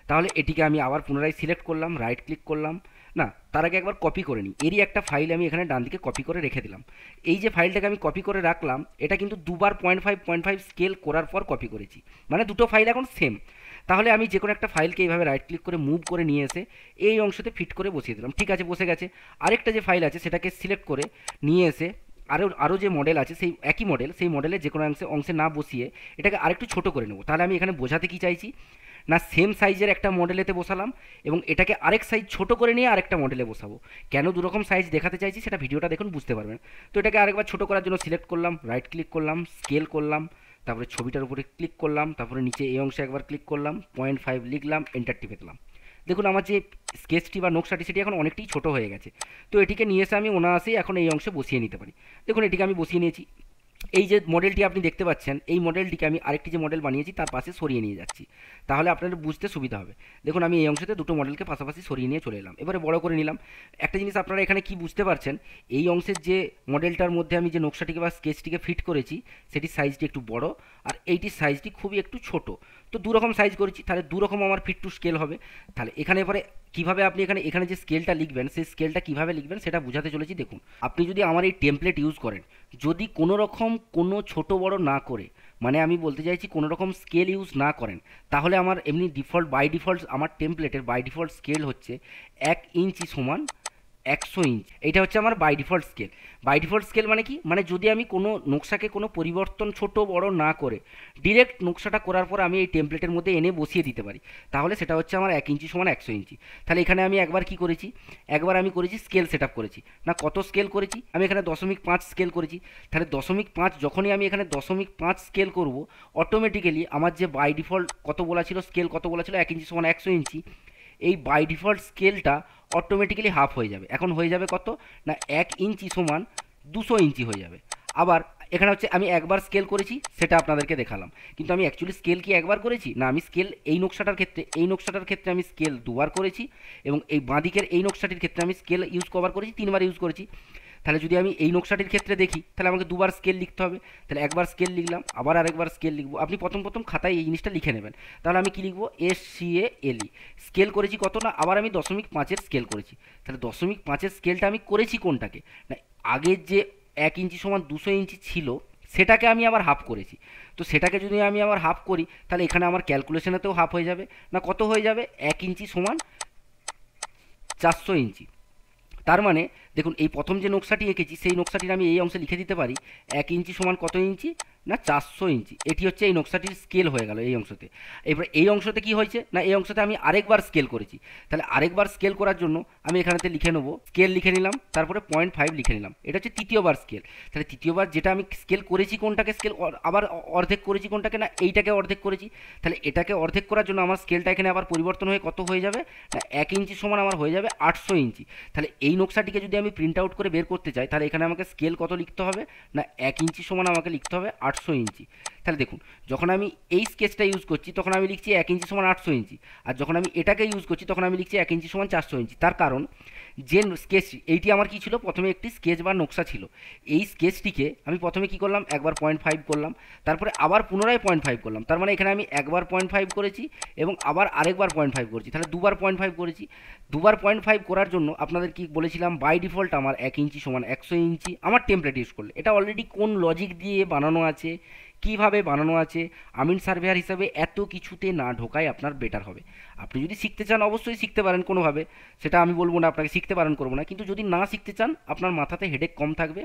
তাহলে এটিকে আমি আবার পুনরায় সিলেক্ট করলাম, রাইট ক্লিক করলাম, না তার আগে একবার কপি করে নিই। এরই একটা ফাইল আমি এখানে ডান দিকে কপি করে রেখে দিলাম। এই যে ফাইলটাকে আমি কপি করে রাখলাম, এটা কিন্তু দুবার 0.5 স্কেল করার পর কপি করেছি, মানে দুটো ফাইল এখন সেম। তাহলে আমি যে কোনো একটা ফাইলকে এইভাবে রাইট ক্লিক করে মুভ করে নিয়ে এসে এই অংশতে ফিট করে বসিয়ে দিলাম। ঠিক আছে, বসে গেছে। আরেকটা যে ফাইল আছে সেটাকে সিলেক্ট করে নিয়ে এসে আরও যে মডেল আছে সেই একই মডেল, সেই মডেলের যে কোনো অংশে না বসিয়ে এটাকে আরেকটু ছোটো করে নেবো। তাহলে আমি এখানে বোঝাতে কি চাইছি না, সেম সাইজের একটা মডেলেতে বসালাম এবং এটাকে আরেক সাইজ ছোট করে নিয়ে আরেকটা মডেলে বসাবো। কেন দুরকম সাইজ দেখাতে চাইছি সেটা ভিডিওটা দেখুন, বুঝতে পারবেন। তো এটাকে আরেকবার ছোট করার জন্য সিলেক্ট করলাম, রাইট ক্লিক করলাম, স্কেল করলাম, তারপরে ছবিটার উপরে ক্লিক করলাম, তারপরে নিচে এই অংশে একবার ক্লিক করলাম, 0.5 লিখলাম, এন্টার টিপে দিলাম। দেখুন আমার যে স্কেচটি বা নকশাটি সেটি এখন অনেকটাই ছোট হয়ে গেছে। তো এটিকে নিয়ে এসে আমি অনায়াসেই এখন এই অংশে বসিয়ে নিতে পারি। দেখুন এটিকে আমি বসিয়ে নিয়েছি। এই যে মডেলটি আপনি দেখতে পাচ্ছেন, এই মডেলটিকে আমি আরেকটি যে মডেল বানিয়েছি তার পাশে সরিয়ে নিয়ে যাচ্ছি, তাহলে আপনাদের বুঝতে সুবিধা হবে। দেখুন আমি এই অংশতে দুটো মডেলকে পাশাপাশি সরিয়ে নিয়ে চলে এলাম, এবারে বড় করে নিলাম। একটা জিনিস আপনারা এখানে কি বুঝতে পারছেন, এই অংশের যে মডেলটার মধ্যে আমি যে নকশাটিকে বা স্কেচটিকে ফিট করেছি সেটির সাইজটি একটু বড় আর এইটির সাইজটি খুবই একটু ছোট। তো দুরকম সাইজ করেছি, তাহলে দুরকম আমার ফিট টু স্কেল হবে। তাহলে এখানে এবারে কীভাবে আপনি এখানে যে স্কেলটা লিখবেন সেই স্কেলটা কীভাবে লিখবেন সেটা বোঝাতে চলেছি। দেখুন আপনি যদি আমার এই টেমপ্লেট ইউজ করেন, যদি কোনো রকম কোনো ছোট বড় না করে, মানে আমি বলতে চাইছি কোনো রকম স্কেল ইউজ না করেন, তাহলে আমার এমনি ডিফল্ট বাই ডিফল্ট আমার টেমপ্লেটের বাই ডিফল্ট স্কেল হচ্ছে 1 ইঞ্চি সমান 100 ইঞ্চ। এইটা হচ্ছে আমার by default scale. By default scale মানে কি, মানে যদি আমি কোনো নকশাকে কোনো পরিবর্তন ছোট বড় না করে ডিরেক্ট নকশাটা করার পর আমি এই টেমপ্লেটের মধ্যে এনে বসিয়ে দিতে পারি, তাহলে সেটা হচ্ছে আমার 1 ইঞ্চি সমান 100 ইঞ্চি। তাহলে এখানে আমি একবার কি করেছি, একবার আমি করেছি স্কেল সেট আপ করেছি, না কত স্কেল করেছি আমি এখানে 0.5 স্কেল করেছি। তাহলে 0.5 যখনই আমি এখানে 0.5 স্কেল করব, অটোমেটিক্যালি আমার যে বাই ডিফল্ট কত বলা ছিল, স্কেল কত বলা ছিল 1 ইঞ্চি সমান 100 ইঞ্চি, এই বাই ডিফল্ট স্কেলটা অটোমেটিক্যালি হাফ হয়ে যাবে। এখন হয়ে যাবে কত না 1 ইঞ্চি সমান 200 ইঞ্চি হয়ে যাবে। আবার এখানে হচ্ছে আমি একবার স্কেল করেছি সেটা আপনাদেরকে দেখালাম, কিন্তু আমি অ্যাকচুয়ালি স্কেল কি একবার করেছি না, আমি স্কেল এই নকশাটার ক্ষেত্রে আমি স্কেল দুবার করেছি এবং এই বাঁদিকের এই নকশাটির ক্ষেত্রে আমি স্কেল ইউজ কবার করেছি 3বার ইউজ করেছি। তাহলে যদি আমি এই নকশাটির ক্ষেত্রে দেখি তাহলে আমাকে দুবার স্কেল লিখতে হবে। তাহলে একবার স্কেল লিখলাম, আবার আরেকবার স্কেল লিখবো। আপনি প্রথম খাতায় এই জিনিসটা লিখে নেবেন। তাহলে আমি কি লিখবো, SCALE স্কেল করেছি কত না, আবার আমি 0.5 স্কেল করেছি। তাহলে 0.5 স্কেলটা আমি করেছি কোনটাকে না, আগের যে 1 ইঞ্চি সমান 200 ইঞ্চি ছিল সেটাকে আমি আবার হাফ করেছি। তো সেটাকে যদি আমি আবার হাফ করি তাহলে এখানে আমার ক্যালকুলেশনেতেও হাফ হয়ে যাবে। না কত হয়ে যাবে, 1 ইঞ্চি সমান 400 ইঞ্চি। তার মানে দেখুন এই প্রথম যে নকশাটি এঁকেছি সেই নকশাটির আমি এই অংশে লিখে দিতে পারি 1 ইঞ্চি সমান কত ইঞ্চি, না 400 ইঞ্চি। এটি হচ্ছে এই নকশাটির স্কেল হয়ে গেল এই অংশতে। এবার এই অংশতে কি হয়েছে, না এই অংশতে আমি আরেকবার স্কেল করেছি। তাহলে আরেকবার স্কেল করার জন্য আমি এখানেতে লিখে নেবো, স্কেল লিখে নিলাম, তারপরে 0.5 লিখে নিলাম। এটা হচ্ছে তৃতীয়বার স্কেল। তাহলে তৃতীয়বার যেটা আমি স্কেল করেছি কোনটাকে, স্কেল আবার অর্ধেক করেছি কোনটাকে, না এইটাকে অর্ধেক করেছি। তাহলে এটাকে অর্ধেক করার জন্য আমার স্কেলটা এখানে আবার পরিবর্তন হয়ে কত হয়ে যাবে, না 1 ইঞ্চি সমান আমার হয়ে যাবে 800 ইঞ্চি। তাহলে এই নকশাটিকে যদি আমি প্রিন্ট আউট করে বের করতে চাই তাহলে এখানে আমাকে স্কেল কত লিখতে হবে, না 1 ইঞ্চি সমান আমাকে লিখতে হবে 800 ইঞ্চি। তাহলে দেখুন যখন আমি এই স্কেচটা ইউজ করছি তখন আমি লিখছি 1 ইঞ্চি সমান 800 ইঞ্চি, আর যখন আমি এটাকে ইউজ করছি তখন আমি লিখছি 1 ইঞ্চি সমান 400 ইঞ্চি। তার কারণ যে স্কেচ এইটি আমার কি ছিল, প্রথমে একটি স্কেচ বা নকশা ছিল। এই স্কেচটিকে আমি প্রথমে কি করলাম, একবার 0.5 করলাম, তারপরে আবার পুনরায় 0.5 করলাম। তার মানে এখানে আমি একবার 0.5 করেছি এবং আবার আরেকবার 0.5 করেছি, তাহলে দুবার 0.5 করেছি। দুবার 0.5 করার জন্য আপনাদের কি বলেছিলাম, বাই ডিফল্ট আমার 1 ইঞ্চি সমান 100 ইঞ্চি আমার টেমপ্লেট ইউজ করলে। এটা অলরেডি কোন লজিক দিয়ে বানানো আছে, কিভাবে বানানো আছে, আমিন সার্ভেয়ার হিসাবে এত কিছুতে না ঢোকাই আপনার বেটার হবে। আপনি যদি শিখতে চান অবশ্যই শিখতে পারেন কোনোভাবে, সেটা আমি বলবো না আপনাকে শিখতে পারেন করবো না, কিন্তু যদি না শিখতে চান আপনার মাথাতে হেডেক কম থাকবে।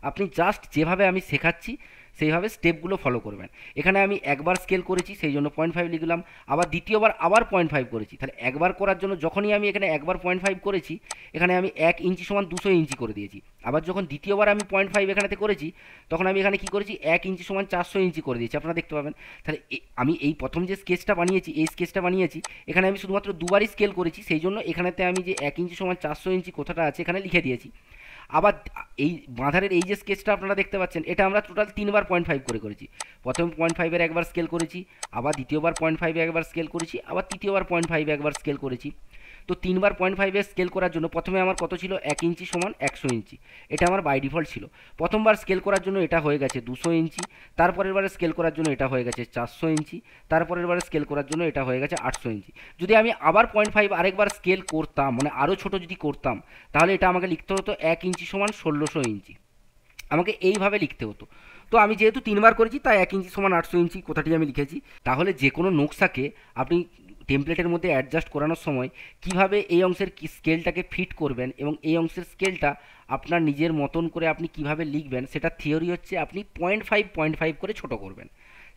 আপনি জাস্ট যেভাবে আমি শেখাচ্ছি সেইভাবে স্টেপগুলো ফলো করবেন। এখানে আমি একবার স্কেল করেছি সেই জন্য 0.5 লিখলাম, আবার দ্বিতীয়বার আবার 0.5 করেছি। তাহলে একবার করার জন্য যখনই আমি এখানে একবার 0.5 করেছি এখানে আমি 1 ইঞ্চি সমান 200 ইঞ্চি করে দিয়েছি। আবার যখন দ্বিতীয়বার আমি 0.5 এখানেতে করেছি তখন আমি এখানে কি করেছি, 1 ইঞ্চি সমান 400 ইঞ্চি করে দিয়েছি, আপনারা দেখতে পাবেন। তাহলে আমি এই প্রথম যে স্কেচটা বানিয়েছি এই স্কেচটা বানিয়েছি এখানে আমি শুধুমাত্র দুবারই স্কেল করেছি, সেই জন্য এখানেতে আমি যে 1 ইঞ্চি সমান 400 ইঞ্চি কথাটা আছে এখানে লিখে দিয়েছি। আবার এই বাঁধারের এই যে স্কেচটা আপনারা দেখতে পাচ্ছেন এটা আমরা টোটাল 3বার 0.5 করে করেছি। প্রথম 0.5-এর একবার স্কেল করেছি, আবার দ্বিতীয়বার 0.5-এ একবার স্কেল করেছি, আবার তৃতীয়বার 0.5-এ একবার স্কেল করেছি। তো 3বার 0.5-এ স্কেল করার জন্য প্রথমে আমার কত ছিল, 1 ইঞ্চি সমান 100 ইঞ্চি, এটা আমার বাই ডিফল্ট ছিল। প্রথমবার স্কেল করার জন্য এটা হয়ে গেছে 200 ইঞ্চি, তারপরের বারে স্কেল করার জন্য এটা হয়ে গেছে 400 ইঞ্চি, তারপরের বারে স্কেল করার জন্য এটা হয়ে গেছে 800 ইঞ্চি। যদি আমি আবার 0.5 আরেকবার স্কেল করতাম, মানে আরও ছোট যদি করতাম, তাহলে এটা আমাকে লিখতে হতো 1 ইঞ্চি সমান 1600 ইঞ্চি, আমাকে এইভাবে লিখতে হতো। তো আমি যেহেতু 3বার করেছি তাই 1 ইঞ্চি সমান 800 ইঞ্চি কথাটি আমি লিখেছি। তাহলে যে কোনো নকশাকে আপনি টেমপ্লেটের মধ্যে অ্যাডজাস্ট করানোর সময় কিভাবে এই অংশের স্কেলটাকে ফিট করবেন এবং এই অংশের স্কেলটা আপনার নিজের মতন করে আপনি কিভাবে লিখবেন সেটা থিওরি হচ্ছে আপনি 0.5 করে ছোট করবেন।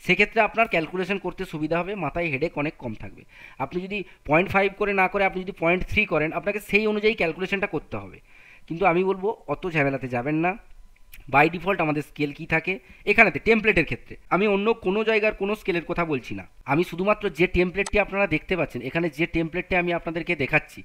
সেক্ষেত্রে আপনার ক্যালকুলেশন করতে সুবিধা হবে, মাথায় হেডেক অনেক কম থাকবে। আপনি যদি 0.5 করে না করে আপনি যদি 0.3 করেন আপনাকে সেই অনুযায়ী ক্যালকুলেশনটা করতে হবে। কিন্তু আমি বলবো অত ঝামেলাতে যাবেন না। বাই ডিফল্ট আমাদের স্কেল কি থাকে এখানেতে টেমপ্লেটের ক্ষেত্রে, আমি অন্য কোনো জায়গার কোনো স্কেলের কথা বলছি না, আমি শুধুমাত্র যে টেমপ্লেটটি আপনারা দেখতে পাচ্ছেন এখানে যে টেমপ্লেটটি আমি আপনাদেরকে দেখাচ্ছি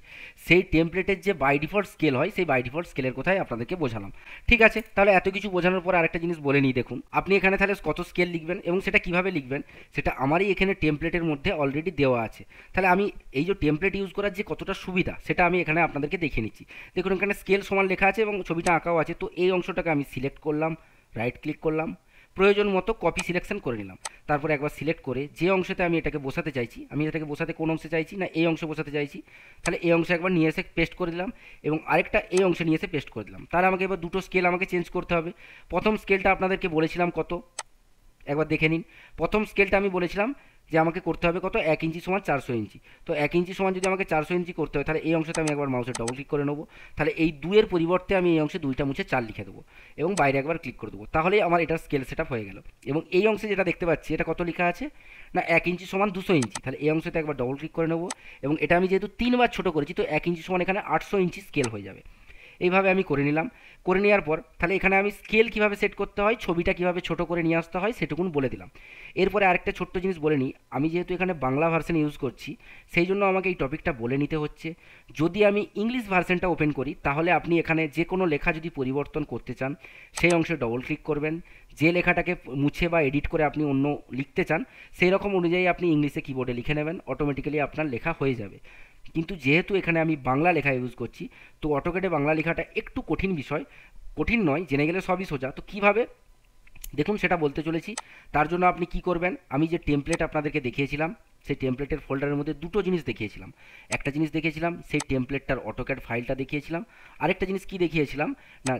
সেই টেমপ্লেটের যে বাই ডিফল্ট স্কেল হয় সেই বাই ডিফল্ট স্কেলের কথাই আপনাদেরকে বোঝালাম। ঠিক আছে, তাহলে এত কিছু বোঝানোর পর আরেকটা জিনিস বলে নিই। দেখুন আপনি এখানে তাহলে কত স্কেল লিখবেন এবং সেটা কিভাবে লিখবেন সেটা আমারই এখানে টেমপ্লেটের মধ্যে অলরেডি দেওয়া আছে। তাহলে আমি এই যে টেমপ্লেট ইউজ করার যে কতটা সুবিধা সেটা আমি এখানে আপনাদেরকে দেখিয়ে নিচ্ছি। দেখুন এখানে স্কেল সমান লেখা আছে এবং ছবিটা আঁকাও আছে। তো এই অংশটাকে আমি সিলেক্ট করলাম, রাইট ক্লিক করলাম, প্রয়োজন মতো কপি সিলেকশন করে নিলাম, তারপর একবার সিলেক্ট করে যে অংশতে আমি এটাকে বসাতে চাইছি, আমি এটাকে বসাতে কোন অংশে চাইছি, না এই অংশে বসাতে চাইছি, তাহলে এই অংশে একবার নিয়ে এসে পেস্ট করে দিলাম এবং আরেকটা এই অংশে নিয়ে এসে পেস্ট করে দিলাম। তাহলে আমাকে এবার দুটো স্কেল আমাকে চেঞ্জ করতে হবে। প্রথম স্কেলটা আপনাদেরকে বলেছিলাম কত, একবার দেখে নিন। প্রথম স্কেলটা আমি বলেছিলাম যে আমাকে করতে হবে কত, 1 ইঞ্চি সমান 400 ইঞ্চি। তো 1 ইঞ্চি সমান যদি আমাকে 400 ইঞ্চি করতে হয় তাহলে এই অংশতে আমি একবার মাউসের ডবল ক্লিক করে নেবো। তাহলে এই 2-এর পরিবর্তে আমি এই অংশে 2টা মুছে 4 লিখে দেবো এবং বাইরে একবার ক্লিক করে দেবো, তাহলেই আমার এটার স্কেল সেট আপ হয়ে গেল। এবং এই অংশে যেটা দেখতে পাচ্ছি এটা কত লেখা আছে, না 1 ইঞ্চি সমান 200 ইঞ্চি, তাহলে এই অংশতে একবার ডবল ক্লিক করে নেবো এবং এটা আমি যেহেতু 3বার ছোটো করেছি তো 1 ইঞ্চি সমান এখানে 800 ইঞ্চি স্কেল হয়ে যাবে। এইভাবে আমি করে নিলাম। করে নেওয়ার পর তাহলে এখানে আমি স্কেল কিভাবে সেট করতে হয়, ছবিটা কিভাবে ছোট করে নিয়ে আসতে হয় সেটুকুন বলে দিলাম। এরপরে আরেকটা ছোট্ট জিনিস বলে নিই, আমি যেহেতু এখানে বাংলা ভার্সন ইউজ করছি সেই জন্য আমাকে এই টপিকটা বলে নিতে হচ্ছে। যদি আমি ইংলিশ ভার্সনটা ওপেন করি তাহলে আপনি এখানে যে কোনো লেখা যদি পরিবর্তন করতে চান সেই অংশে ডবল ক্লিক করবেন, যে লেখাটাকে মুছে বা এডিট করে আপনি অন্য লিখতে চান সেই রকম অনুযায়ী আপনি ইংলিশে কিবোর্ডে লিখে নেবেন, অটোমেটিক্যালি আপনার লেখা হয়ে যাবে। কিন্তু যেহেতু এখানে আমি বাংলা লেখা ইউজ করছি তো অটোক্যাডে বাংলা লেখাটা একটু কঠিন বিষয়, কঠিন নয়, জেনে গেলে সবই সোজা। তো কীভাবে দেখুন সেটা বলতে চলেছি। তার জন্য আপনি কি করবেন, আমি যে টেমপ্লেট আপনাদেরকে দেখিয়েছিলাম সেই টেমপ্লেটের ফোল্ডারের মধ্যে দুটো জিনিস দেখিয়েছিলাম। একটা জিনিস দেখিয়েছিলাম সেই টেমপ্লেটটার অটোক্যাড ফাইলটা দেখিয়েছিলাম, আরেকটা জিনিস কি দেখিয়েছিলাম না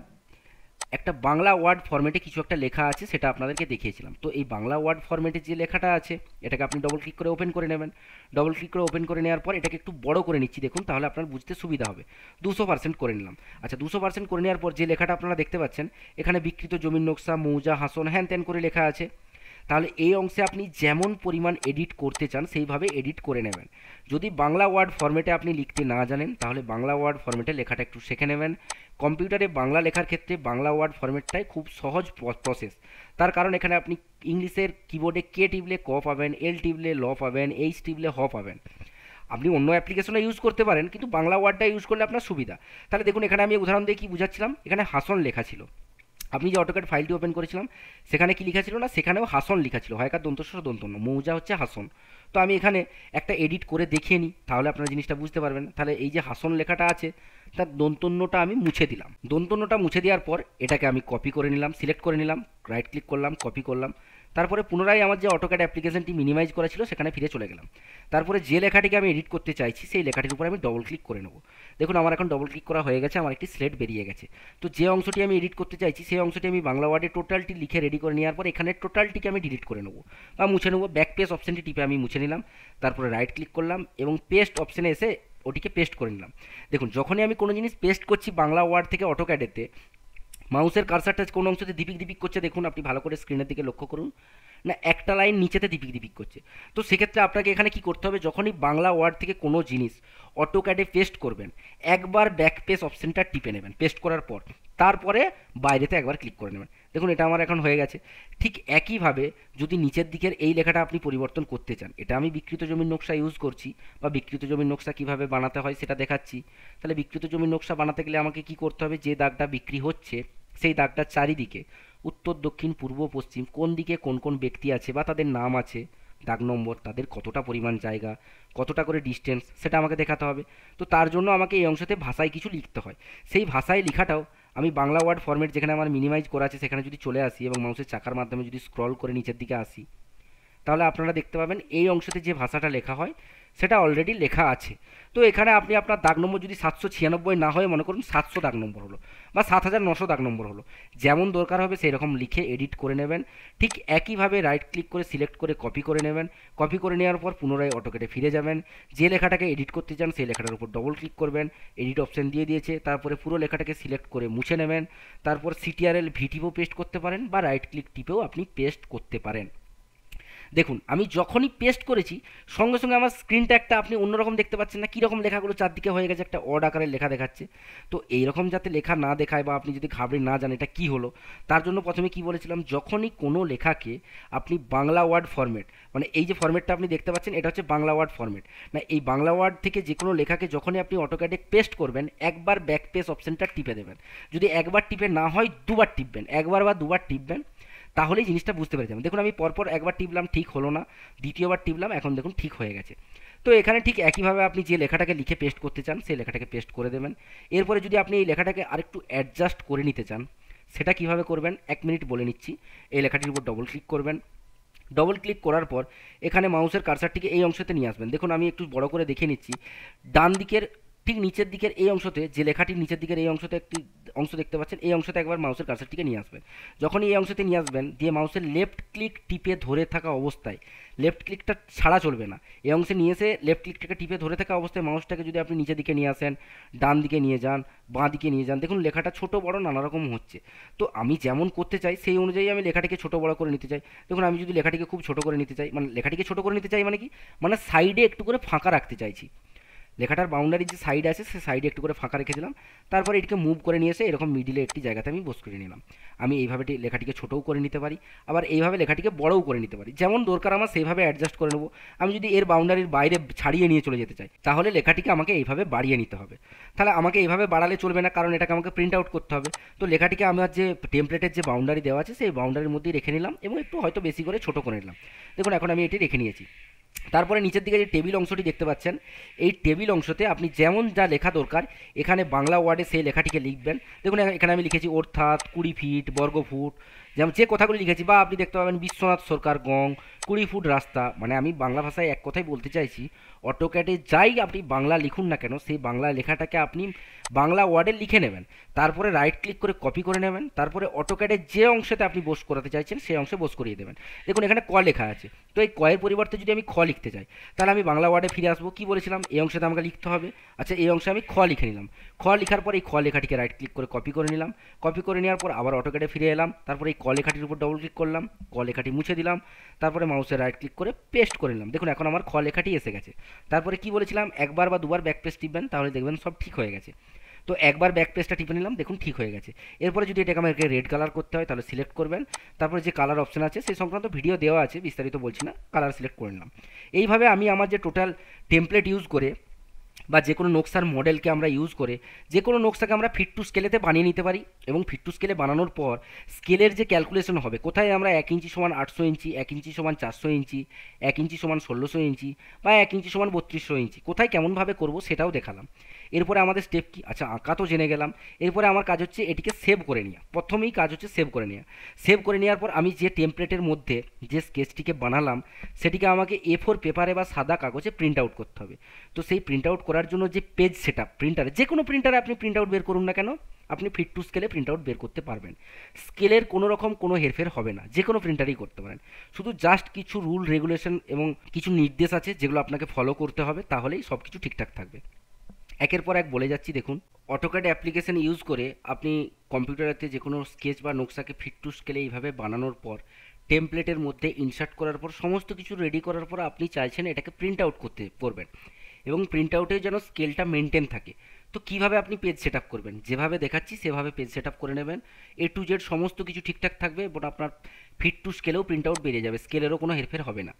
একটা বাংলা ওয়ার্ড ফরম্যাটে কিছু একটা লেখা আছে, সেটা আপনাদেরকে দেখিয়েছিলাম। তো এই বাংলা ওয়ার্ড ফরম্যাটে যে লেখাটা আছে এটাকে আপনি ডবল ক্লিক করে ওপেন করে নেবেন। ডবল ক্লিক করে ওপেন করে নেওয়ার পর এটাকে একটু বড় করে নিচ্ছি, দেখুন, তাহলে আপনার বুঝতে সুবিধা হবে। 200% করে নিলাম। আচ্ছা, 200% করে নেওয়ার পর যে লেখাটা আপনারা দেখতে পাচ্ছেন, এখানে বিকৃত জমির নকশা, মৌজা, হাসন, হ্যান ত্যান করে লেখা আছে। তাহলে এই অংশে আপনি যেমন পরিমাণ এডিট করতে চান সেইভাবে এডিট করে নেবেন। যদি বাংলা ওয়ার্ড ফরম্যাটে আপনি লিখতে না জানেন তাহলে বাংলা ওয়ার্ড ফরম্যাটে লেখাটা একটু শিখে নেবেন। কম্পিউটারে বাংলা লেখার ক্ষেত্রে বাংলা ওয়ার্ড ফরম্যাটটাই খুব সহজ প্রসেস। তার কারণ এখানে আপনি ইংলিশের কিবোর্ডে কে টিপলে ক পাবেন, এল টিপলে ল পাবেন, এইচ টিপলে হ পাবেন। আপনি অন্য অ্যাপ্লিকেশনে ইউজ করতে পারেন, কিন্তু বাংলা ওয়ার্ডটা ইউজ করলে আপনার সুবিধা। তাহলে দেখুন, এখানে আমি উদাহরণ দিয়ে কি বুঝাচ্ছিলাম, এখানে হাসন লেখা ছিল। আপনি যে অটোক্যাড ফাইলটি ওপেন করেছিলাম সেখানে কি লেখা ছিল না, সেখানেও হাসন লেখা ছিল, হয়কার দন্তস্ব দন্তন্য, মৌজা হচ্ছে হাসন। তো আমি এখানে একটা এডিট করে দেখিয়ে নিই, তাহলে আপনারা জিনিসটা বুঝতে পারবেন। তাহলে এই যে হাসন লেখাটা আছে তার দন্তন্যটা আমি মুছে দিলাম। দন্তন্যটা মুছে দেওয়ার পর এটাকে আমি কপি করে নিলাম, সিলেক্ট করে নিলাম, রাইট ক্লিক করলাম, কপি করলাম। তারপরে পুনরায় আমার যে অটোক্যাড অ্যাপ্লিকেশনটি মিনিমাইজ করা ছিল সেখানে ফিরে চলে গেলাম। তারপরে যে লেখাটিকে আমি এডিট করতে চাইছি সেই লেখাটির উপর আমি ডবল ক্লিক করে নেব। দেখুন, আমার এখন ডবল ক্লিক করা হয়ে গেছে, আমার একটি স্লেট বেরিয়ে গেছে। তো যে অংশটি আমি এডিট করতে চাইছি সেই অংশটি আমি বাংলা ওয়ার্ডে টোটালটি লিখে রেডি করে নেওয়ার পর এখানে টোটালটিকে আমি ডিলিট করে নেব বা মুছে নেব। ব্যাক পেজ অপশানটি টিপে আমি মুছে নিলাম। তারপরে রাইট ক্লিক করলাম এবং পেস্ট অপশানে এসে ওটিকে পেস্ট করে নিলাম। দেখুন, যখনই আমি কোনো জিনিস পেস্ট করছি বাংলা ওয়ার্ড থেকে অটোক্যাডেতে, মাউসের কার্সারটা কোন অংশতে দিপিক দিপিক করছে দেখুন, আপনি ভালো করে স্ক্রিনের দিকে লক্ষ্য করুন, না একটা লাইন নিচেতে দিপিক দিপিক করছে। তো সেক্ষেত্রে আপনাকে এখানে কি করতে হবে, যখনই বাংলা ওয়ার্ড থেকে কোনো জিনিস অটোক্যাডে পেস্ট করবেন একবার ব্যাক পেজ অপশানটা টিপে নেবেন পেস্ট করার পর, তারপরে বাইরেতে একবার ক্লিক করে নেবেন। দেখুন, এটা আমার এখন হয়ে গেছে। ঠিক একইভাবে যদি নিচের দিকের এই লেখাটা আপনি পরিবর্তন করতে চান, এটা আমি বিকৃত জমির নকশা ইউজ করছি বা বিকৃত জমির নকশা কীভাবে বানাতে হয় সেটা দেখাচ্ছি। তাহলে বিকৃত জমির নকশা বানাতে গেলে আমাকে কি করতে হবে, যে দাগটা বিক্রি হচ্ছে সেই দাগটার চারিদিকে উত্তর, দক্ষিণ, পূর্ব, পশ্চিম কোন দিকে কোন কোন ব্যক্তি আছে বা তাদের নাম আছে, দাগ নম্বর, তাদের কতটা পরিমাণ জায়গা, কতটা করে ডিস্টেন্স, সেটা আমাকে দেখাতে হবে। তো তার জন্য আমাকে এই অংশতে ভাষায় কিছু লিখতে হয়। সেই ভাষায় লেখাটাও আমি বাংলা ওয়ার্ড ফরম্যাট যেখানে আমার মিনিমাইজ করা আছে সেখানে যদি চলে আসি এবং মাউসের চাকার মাধ্যমে যদি স্ক্রল করে নিচের দিকে আসি, তাহলে আপনারা দেখতে পাবেন এই অংশতে যে ভাষাটা লেখা হয় সেটা অলরেডি লেখা আছে। তো এখানে আপনি আপনার দাগ নম্বর যদি 796 না হয়, মনে করুন 700 দাগ নম্বর হলো বা 7900 দাগ নম্বর হলো, যেমন দরকার হবে সেই রকম লিখে এডিট করে নেবেন। ঠিক একইভাবে রাইট ক্লিক করে সিলেক্ট করে কপি করে নেবেন। কপি করে নেওয়ার পর পুনরায় অটোক্যাডে ফিরে যাবেন। যে লেখাটাকে এডিট করতে চান সেই লেখাটার উপর ডবল ক্লিক করবেন, এডিট অপশান দিয়ে দিয়েছে, তারপরে পুরো লেখাটাকে সিলেক্ট করে মুছে নেবেন। তারপর সিটিআরএল ভিটিও পেস্ট করতে পারেন বা রাইট ক্লিক টিপেও আপনি পেস্ট করতে পারেন। দেখুন, আমি যখনই পেস্ট করেছি সঙ্গে সঙ্গে আমার স্ক্রিনটা একটা আপনি অন্যরকম দেখতে পাচ্ছেন না, কীরকম লেখাগুলো চারদিকে হয়ে গেছে, একটা অড আকারের লেখা দেখাচ্ছে। তো এইরকম যাতে লেখা না দেখায় বা আপনি যদি ঘাবড়ে না জানেন এটা কী হলো, তার জন্য প্রথমে কি বলেছিলাম, যখনই কোনো লেখাকে আপনি বাংলা ওয়ার্ড ফরম্যাট, মানে এই যে ফরম্যাটটা আপনি দেখতে পাচ্ছেন এটা হচ্ছে বাংলা ওয়ার্ড ফরম্যাট, না এই বাংলা ওয়ার্ড থেকে যে কোনো লেখাকে যখনই আপনি অটোক্যাডে পেস্ট করবেন একবার ব্যাক পেজ অপশানটা টিপে দেবেন। যদি একবার টিপে না হয় দুবার টিপবেন, একবার বা দুবার টিপবেন, তাহলেই জিনিসটা বুঝতে পেরে যাবেন। দেখুন, আমি পরপর একবার টিপলাম, ঠিক হলো না, দ্বিতীয়বার টিপলাম, এখন দেখুন ঠিক হয়ে গেছে। তো এখানে ঠিক একইভাবে আপনি যে লেখাটাকে লিখে পেস্ট করতে চান সেই লেখাটাকে পেস্ট করে দেবেন। এরপরে যদি আপনি এই লেখাটাকে আরেকটু অ্যাডজাস্ট করে নিতে চান সেটা কিভাবে করবেন 1 মিনিট বলে নিচ্ছি। এই লেখাটির উপর ডবল ক্লিক করবেন। ডবল ক্লিক করার পর এখানে মাউসের কার্সারটিকে এই অংশতে নিয়ে আসবেন। দেখুন, আমি একটু বড় করে দেখে নিচ্ছি, ডান দিকের ঠিক নিচের দিকের এই অংশতে, যে লেখাটির নিচের দিকের এই অংশতে একটি অংশ দেখতে পাচ্ছেন, এই অংশতে একবার মাউসের কার্সারটিকে নিয়ে আসবেন। যখনই এই অংশতে নিয়ে আসবেন দিয়ে মাউসের লেফট ক্লিক টিপে ধরে থাকা অবস্থায়, লেফট ক্লিকটা ছাড়া চলবে না, এই অংশে নিয়ে এসে লেফট ক্লিকটাকে টিপে ধরে থাকা অবস্থায় মাউসটাকে যদি আপনি নিচের দিকে নিয়ে আসেন, ডান দিকে নিয়ে যান, বাঁ দিকে নিয়ে যান, দেখুন লেখাটা ছোট বড় নানা রকম হচ্ছে। তো আমি যেমন করতে চাই সেই অনুযায়ী আমি লেখাটিকে ছোট বড় করে নিতে চাই। দেখুন, আমি যদি লেখাটিকে খুব ছোট করে নিতে চাই, মানে লেখাটিকে ছোট করে নিতে চাই মানে কি, মানে সাইডে একটু করে ফাঁকা রাখতে চাইছি, লেখাটার বাউন্ডারি যে সাইড আছে সে সাইডে একটু করে ফাঁকা রেখে দিলাম। তারপরে এটিকে মুভ করে নিয়ে এসে এরকম মিডিলে একটি জায়গাতে আমি বস করে নিলাম। আমি এইভাবে লেখাটিকে ছোটও করে নিতে পারি, আবার এইভাবে লেখাটিকে বড়ও করে নিতে পারি, যেমন দরকার আমার সেইভাবে অ্যাডজাস্ট করে নেবো। আমি যদি এর বাউন্ডারির বাইরে ছাড়িয়ে নিয়ে চলে যেতে চাই তাহলে লেখাটিকে আমাকে এইভাবে বাড়িয়ে নিতে হবে। তাহলে আমাকে এইভাবে বাড়ালে চলবে না, কারণ এটাকে আমাকে প্রিন্ট আউট করতে হবে। তো লেখাটিকে আমার যে টেমপ্লেটের যে বাউন্ডারি দেওয়া আছে সেই বাউন্ডারির মধ্যেই রেখে নিলাম এবং একটু হয়তো বেশি করে ছোট করে নিলাম। দেখুন, এখন আমি এটি রেখে নিয়েছি। তারপরে নিচের দিকে যে টেবিল অংশটি দেখতে পাচ্ছেন, এই টেবিল অংশতে আপনি যেমন যা লেখা দরকার এখানে বাংলা ওয়ার্ডে সেই লেখাটিকে লিখবেন। দেখুন, এখানে আমি লিখেছি অর্থাৎ 20 ফিট বর্গফুট, যেমন যে কথাগুলি লিখেছি, বা আপনি দেখতে পাবেন বিশ্বনাথ সরকার গং 20 ফুট রাস্তা, মানে আমি বাংলা ভাষায় এক কথাই বলতে চাইছি, অটোক্যাডে যাই আপনি বাংলা লিখুন না কেন, সেই বাংলা লেখাটাকে আপনি বাংলা ওয়ার্ডে লিখে নেবেন, তারপরে রাইট ক্লিক করে কপি করে নেবেন, তারপরে অটোক্যাডের যে অংশতে আপনি বোস করাতে চাইছেন সেই অংশে বোস করিয়ে দেবেন। দেখুন এখানে ক লেখা আছে, তো এই কয়ের পরিবর্তে যদি আমি খ লিখতে চাই, তাহলে আমি বাংলা ওয়ার্ডে ফিরে আসবো। কি বলেছিলাম, এই অংশতে আমাকে লিখতে হবে। আচ্ছা, এই অংশে আমি খ লিখে নিলাম। খ লেখার পর এই খ লেখাটিকে রাইট ক্লিক করে কপি করে নিলাম। কপি করে নেওয়ার পর আবার অটোক্যাডে ফিরে এলাম, তারপরে এই ক লেখাটির উপর ডবল ক্লিক করলাম, ক লেখাটি মুছে দিলাম, তারপরে মাউসের রাইট ক্লিক করে পেস্ট করে নিলাম। দেখুন এখন আমার খ লেখাটি এসে গেছে। তারপরে কি বলেছিলাম, একবার বা দুবার ব্যাক পেজ টিপবেন, তাহলে দেখবেন সব ঠিক হয়ে গেছে। তো একবার ব্যাক পেজটা টিপে নিলাম, দেখুন ঠিক হয়ে গেছে। এরপরে যদি এটাকে আমাকে রেড কালার করতে হয় তাহলে সিলেক্ট করবেন, তারপরে যে কালার অপশন আছে সেই সংক্রান্ত ভিডিও দেওয়া আছে, বিস্তারিত বলছি না, কালার সিলেক্ট করে নিলাম। এইভাবে আমি আমার যে টোটাল টেমপ্লেট ইউজ করে বা যে কোনো নকশার মডেলকে আমরা ইউজ করে যে কোনো নকশাকে আমরা ফিট টু স্কেলেতে বানিয়ে নিতে পারি, এবং ফিট টু স্কেলে বানানোর পর স্কেলের যে ক্যালকুলেশন হবে, কোথায় আমরা 1 ইঞ্চি সমান 800 ইঞ্চি, 1 ইঞ্চি সমান 400 ইঞ্চি, 1 ইঞ্চি সমান 1600 ইঞ্চি, বা 1 ইঞ্চি সমান 3200 ইঞ্চি, কোথায় কেমনভাবে করব সেটাও দেখালাম। এরপরে আমাদের স্টেপ কি, আচ্ছা আঁকা তো জেনে গেলাম। এরপরে আমার কাজ হচ্ছে এটিকে সেভ করে নেওয়া, প্রথমেই কাজ হচ্ছে সেভ করে নেওয়া। সেভ করে নেওয়ার পর আমি যে টেমপ্লেটের মধ্যে যে স্কেচটিকে বানালাম সেটিকে আমাকে A4 পেপারে বা সাদা কাগজে প্রিন্ট আউট করতে হবে। তো সেই প্রিন্ট আউট করার জন্য যে পেজ সেটআপ, প্রিন্টারে যে কোনো প্রিন্টারে আপনি প্রিন্ট আউট বের করুন না কেন, আপনি ফিট টু স্কেলে প্রিন্ট আউট বের করতে পারবেন। স্কেলের কোনো রকম কোনো হেরফের হবে না, যে কোনো প্রিন্টারই করতে পারেন। শুধু জাস্ট কিছু রুল রেগুলেশন এবং কিছু নির্দেশ আছে যেগুলো আপনাকে ফলো করতে হবে, তাহলেই সব কিছু ঠিকঠাক থাকবে। একের পর এক বলে যাচ্ছি। দেখুন অটোক্যাড অ্যাপ্লিকেশন ইউজ করে আপনি কম্পিউটারেতে যে কোনো স্কেচ বা নকশাকে ফিট টু স্কেলে এইভাবে বানানোর পর টেমপ্লেটের মধ্যে ইনসার্ট করার পর সমস্ত কিছু রেডি করার পর আপনি চাইছেন এটাকে প্রিন্ট আউট করবেন, এবং প্রিন্ট আউটে যেন স্কেলটা মেনটেন থাকে। তো কিভাবে আপনি পেজ সেট আপ করবেন, যেভাবে দেখাচ্ছি সেভাবে পেজ সেট আপ করে নেবেন। A to Z সমস্ত কিছু ঠিকঠাক থাকবে এবং আপনার ফিট টু স্কেলেও প্রিন্ট আউট বেরিয়ে যাবে, স্কেলেরও কোনো হেরফের হবে না।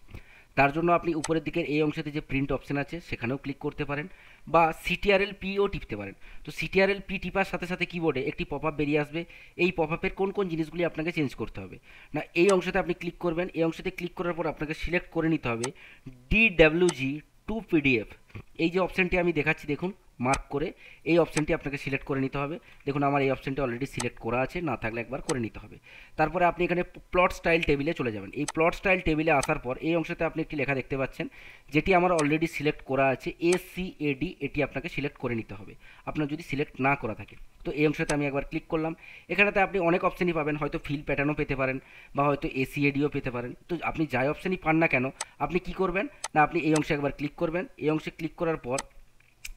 তার জন্য আপনি উপরের দিকের এই অংশতে যে প্রিন্ট অপশন আছে সেখানেও ক্লিক করতে পারেন, বা CTRL Pও টিপতে পারেন। তো CTRL P টিপার সাথে সাথে কিবোর্ডে একটি পপ আপ বেরিয়ে আসবে, এই পপ আপের কোন কোন জিনিসগুলি আপনাকে চেঞ্জ করতে হবে। না, এই অংশতে আপনি ক্লিক করবেন, এই অংশতে ক্লিক করার পর আপনাকে সিলেক্ট করে নিতে হবে DWG টু PDF। এই যে অপশানটি আমি দেখাচ্ছি দেখুন মার্ক করে, এই অপশানটি আপনাকে সিলেক্ট করে নিতে হবে। দেখুন আমার এই অপশানটি অলরেডি সিলেক্ট করা আছে, না থাকলে একবার করে নিতে হবে। তারপরে আপনি এখানে প্লট স্টাইল টেবিলে চলে যাবেন। এই প্লট স্টাইল টেবিলে আসার পর এই অংশতে আপনি একটি লেখা দেখতে পাচ্ছেন, যেটি আমার অলরেডি সিলেক্ট করা আছে ACAD, এটি আপনাকে সিলেক্ট করে নিতে হবে আপনার যদি সিলেক্ট না করা থাকে। তো এই অংশতে আমি একবার ক্লিক করলাম। এখানেতে আপনি অনেক অপশানই পাবেন, হয়তো ফিল প্যাটার্নও পেতে পারেন বা হয়তো ACADও পেতে পারেন। তো আপনি যাই অপশানই পান না কেন, আপনি কি করবেন না, আপনি এই অংশে একবার ক্লিক করবেন। এই অংশে ক্লিক করার পর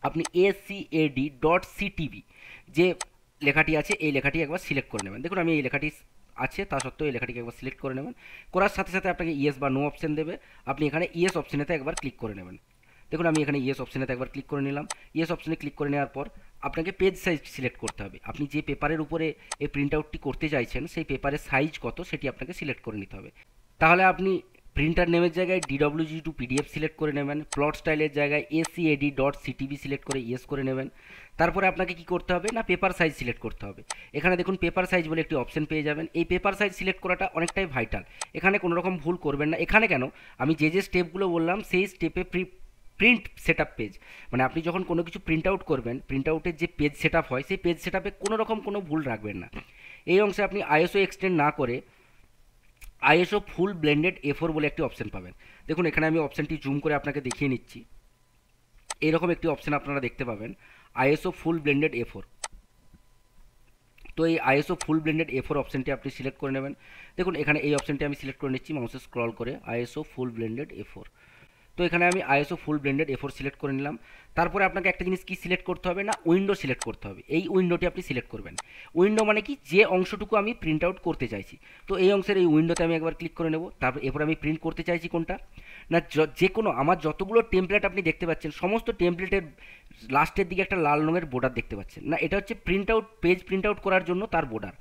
আপনি ACAD.CTB যে লেখাটি আছে এই লেখাটি একবার সিলেক্ট করে নেবেন। দেখুন আমি এই লেখাটি আছে, তা সত্ত্বেও এই লেখাটিকে একবার সিলেক্ট করে নেবেন। করার সাথে সাথে আপনাকে ইয়েস বা নো অপশন দেবে, আপনি এখানে ইয়েস অপশনেতে একবার ক্লিক করে নেবেন। দেখুন আমি এখানে ইয়েস অপশনেতে একবার ক্লিক করে নিলাম। ইয়েস অপশনে ক্লিক করে নেওয়ার পর আপনাকে পেজ সাইজ সিলেক্ট করতে হবে। আপনি যে পেপারের উপরে এই প্রিন্ট আউটটি করতে চাইছেন সেই পেপারের সাইজ কত সেটি আপনাকে সিলেক্ট করে নিতে হবে। তাহলে আপনি প্রিন্টার নেমের জায়গায় DWG টু PDF সিলেক্ট করে নেবেন, প্লট স্টাইলের জায়গায় ACAD.CTB সিলেক্ট করে ইয়েস করে নেবেন। তারপরে আপনাকে কি করতে হবে না, পেপার সাইজ সিলেক্ট করতে হবে। এখানে দেখুন পেপার সাইজ বলে একটি অপশন পেয়ে যাবেন। এই পেপার সাইজ সিলেক্ট করাটা অনেকটাই ভাইটাল, এখানে কোনো রকম ভুল করবেন না। এখানে কেন, আমি যে যে স্টেপগুলো বললাম সেই স্টেপে প্রিন্ট সেট আপ পেজ, মানে আপনি যখন কোনো কিছু প্রিন্ট আউট করবেন, প্রিন্ট আউটের যে পেজ সেট আপ হয় সেই পেজ সেট আপে কোনো রকম কোনো ভুল রাখবেন না। এই অংশে আপনি ISO এক্সটেন্ড না করে ISO ফুল ব্লেন্ডেড A4 বলে একটি অপশন পাবেন। দেখুন এখানে আমি অপশানটি জুম করে আপনাকে দেখিয়ে নিচ্ছি। এইরকম একটি অপশান আপনারা দেখতে পাবেন, ISO ফুল ব্লেন্ডেড A4। তো এই ISO ফুল ব্লেন্ডেড A4 অপশানটি আপনি সিলেক্ট করে নেবেন। দেখুন এখানে এই অপশানটি আমি সিলেক্ট করে নিচ্ছি মাউসে স্ক্রল করে, ISO ফুল ব্লেন্ডেড A4। তো এখানে আমি ISO ফুল ব্লেন্ডেড A4 সিলেক্ট করে নিলাম। তারপরে আপনাকে একটা জিনিস কি সিলেক্ট করতে হবে না, উইন্ডো সিলেক্ট করতে হবে। এই উইন্ডোটি আপনি সিলেক্ট করবেন। উইন্ডো মানে কি, যে অংশটুকু আমি প্রিন্ট আউট করতে চাইছি। তো এই অংশের এই উইন্ডোতে আমি একবার ক্লিক করে নেব। তারপর এরপর আমি প্রিন্ট করতে চাইছি কোনটা না, যে কোনো আমার যতগুলো টেমপ্লেট আপনি দেখতে পাচ্ছেন সমস্ত টেমপ্লেটের লাস্টের দিকে একটা লাল রঙের বর্ডার দেখতে পাচ্ছেন না, এটা হচ্ছে print out page print out করার জন্য তার বর্ডার।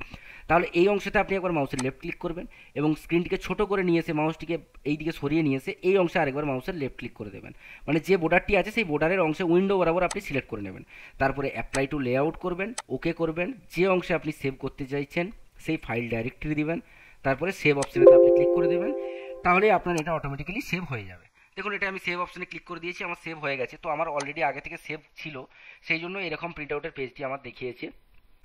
তাহলে এই অংশতে আপনি একবার মাউসের লেফট ক্লিক করবেন এবং স্ক্রিনটিকে ছোট করে নিয়ে এসে মাউসটিকে এই দিকে সরিয়ে নিয়ে এসে এই অংশে আরেকবার মাউসের লেফট ক্লিক করে দেবেন। মানে যে বর্ডারটি আছে সেই বর্ডারের অংশে উইন্ডো বরাবর আপনি সিলেক্ট করে নেবেন। তারপরে অ্যাপ্লাই টু লেআউট করবেন, ওকে করবেন। যে অংশে আপনি সেভ করতে চাইছেন সেই ফাইল ডাইরেক্টরি দিবেন, তারপরে সেভ অপশনেতে আপনি ক্লিক করে দেবেন। তাহলে আপনার এটা অটোমেটিক্যালি সেভ হয়ে যাবে। দেখুন এটা আমি সেভ অপশনে ক্লিক করে দিয়েছি, আমার সেভ হয়ে গেছে। তো আমার অলরেডি আগে থেকে সেভ ছিল, সেই জন্য এরকম প্রিন্ট আউটের পেজটি আমার দেখিয়েছে।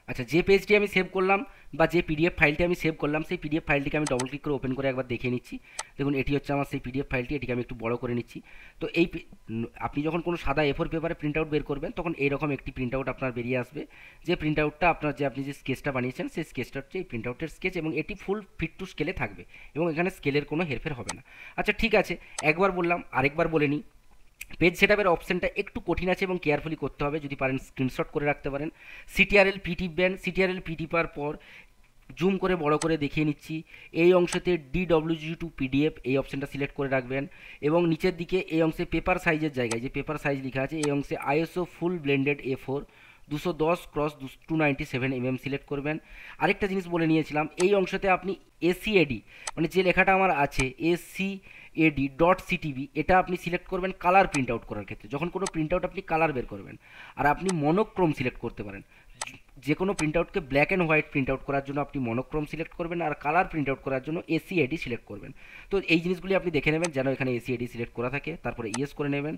আচ্ছা, যে পেজটি আমি সেভ করলাম বা যে পিডিএফ ফাইলটি আমি সেভ করলাম, সেই পিডিএফ ফাইলটিকে আমি ডবল ক্লিক করে ওপেন করে একবার দেখে নিচ্ছি। দেখুন এটি হচ্ছে আমার সেই পিডিএফ ফাইলটি, এটিকে আমি একটু বড় করে নিচ্ছি। তো আপনি যখন কোনো সাদা এ4 পেপারে প্রিন্ট আউট বের করবেন, তখন এইরকম একটি প্রিন্ট আউট আপনার বেরিয়ে আসবে। যে প্রিন্ট আউটটা আপনার, যে আপনি যে স্কেচটা বানিয়েছেন সেই স্কেচটা হচ্ছে এই প্রিন্ট আউটের স্কেচ, এবং এটি ফুল ফিট টু স্কেলে থাকবে এবং এখানে স্কেলের কোনো হেরফের হবে না। আচ্ছা ঠিক আছে, একবার বললাম, আরেকবার বলে নিই। পেজ সেটআপের অপশনটা একটু কঠিন আছে এবং কেয়ারফুলি করতে হবে, যদি পারেন স্ক্রিনশট করে রাখতে পারেন। সিটিআরএল পি টিপবেন, সিটিআরএল পি টিপার পর জুম করে বড় করে দেখিয়ে নিচ্ছি, এই অংশতে ডিডব্লিউজি টু পিডিএফ এই অপশনটা সিলেক্ট করে রাখবেন, এবং নিচের দিকে এই অংশে পেপার সাইজের জায়গায় যে পেপার সাইজ লেখা আছে এই অংশে আইএসও ফুল ব্লেন্ডেড এ4 210x297 সিলেক্ট করবেন। আরেকটা জিনিস বলে নিয়েছিলাম, এই অংশতে আপনি এসিএডি মানে যে লেখাটা আমার আছে এসিএডি ডট সিটিভি, এটা আপনি সিলেক্ট করবেন কালার প্রিন্ট আউট করার ক্ষেত্রে, যখন কোনো প্রিন্ট আউট আপনি কালার বের করবেন। আর আপনি মনোক্রোম সিলেক্ট করতে পারেন, যে কোনো প্রিন্ট আউটকে black and white print out করার জন্য আপনি মনোক্রোম সিলেক্ট করবেন, আর কালার প্রিন্ট আউট করার জন্য এসিএডি সিলেক্ট করবেন। তো এই জিনিসগুলি আপনি দেখে নেবেন যেন এখানে এসিএডি সিলেক্ট করা থাকে, তারপরে ইয়েস করে নেবেন।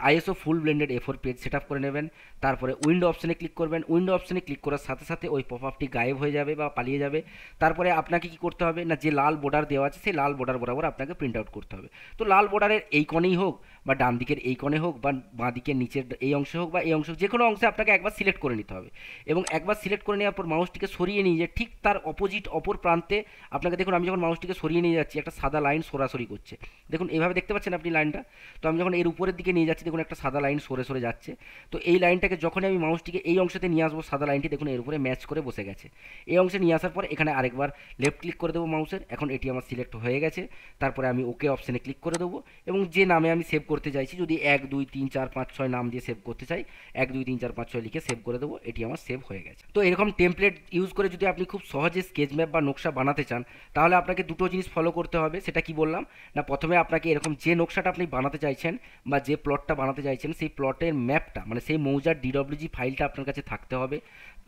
আইএসও ফুল blended A4 page set up করে নেবেন, তারপরে উইন্ডো অপশনে ক্লিক করবেন। উইন্ডো অপশনে ক্লিক করার সাথে সাথে ওই পপ আপটি গায়েব হয়ে যাবে বা পালিয়ে যাবে। তারপরে আপনাকে কি করতে হবে না, যে লাল বর্ডার দেওয়া আছে সেই লাল বর্ডার বরাবর আপনাকে প্রিন্ট আউট করতে হবে। তো লাল বর্ডারের এই কোণেই হোক বা ডান দিকের এই কোণে হোক বা বাঁ দিকের নিচের এই অংশে হোক বা এই অংশ, যে কোনো অংশে আপনাকে একবার সিলেক্ট করে নিতে হবে, এবং একবার সিলেক্ট করে নেওয়ার পর মাউসটিকে সরিয়ে নিয়ে যে ঠিক তার অপোজিট অপর প্রান্তে আপনাকে, দেখুন আমি যখন মাউসটিকে সরিয়ে নিয়ে যাচ্ছি একটা সাদা লাইন সরাসরি করছে, দেখুন এইভাবে দেখতে পাচ্ছেন আপনি লাইনটা। তো আমি যখন এর উপরের দিকে নিয়ে যাচ্ছি, দেখুন একটা সাদা লাইন সরে সরে যাচ্ছে। তো এই লাইনটাকে যখনই আমি মাউসটিকে এই অংশতে নিয়ে আসবো, সাদা লাইনটি দেখুন এর উপরে ম্যাচ করে বসে গেছে। এই অংশে নিয়ে আসার পর এখানে আরেকবার লেফট ক্লিক করে দেবো মাউসের, এখন এটি আমার সিলেক্ট হয়ে গেছে। তারপরে আমি ওকে অপশানে ক্লিক করে দেবো, এবং যে নামে আমি সেভ করতে চাইছি, যদি 1 2 3 4 5 6 নাম দিয়ে সেভ করতে চাই, 1 2 3 4 5 6 লিখে সেভ করে দেবো, এটি আমার সেভ হয়ে গেছে। তো এরকম টেমপ্লেট ইউজ করে যদি আপনি খুব সহজে স্কেচ ম্যাপ বা নকশা বানাতে চান, তাহলে আপনাকে দুটো জিনিস ফলো করতে হবে। সেটা কি বললাম না, প্রথমে আপনাকে এরকম যে নকশাটা আপনি বানাতে চাইছেন বা যে প্লটটা বানাতে চাইছেন সেই প্লটের ম্যাপটা মানে সেই মৌজার ডিডব্লিউজি ফাইলটা আপনার কাছে থাকতে হবে,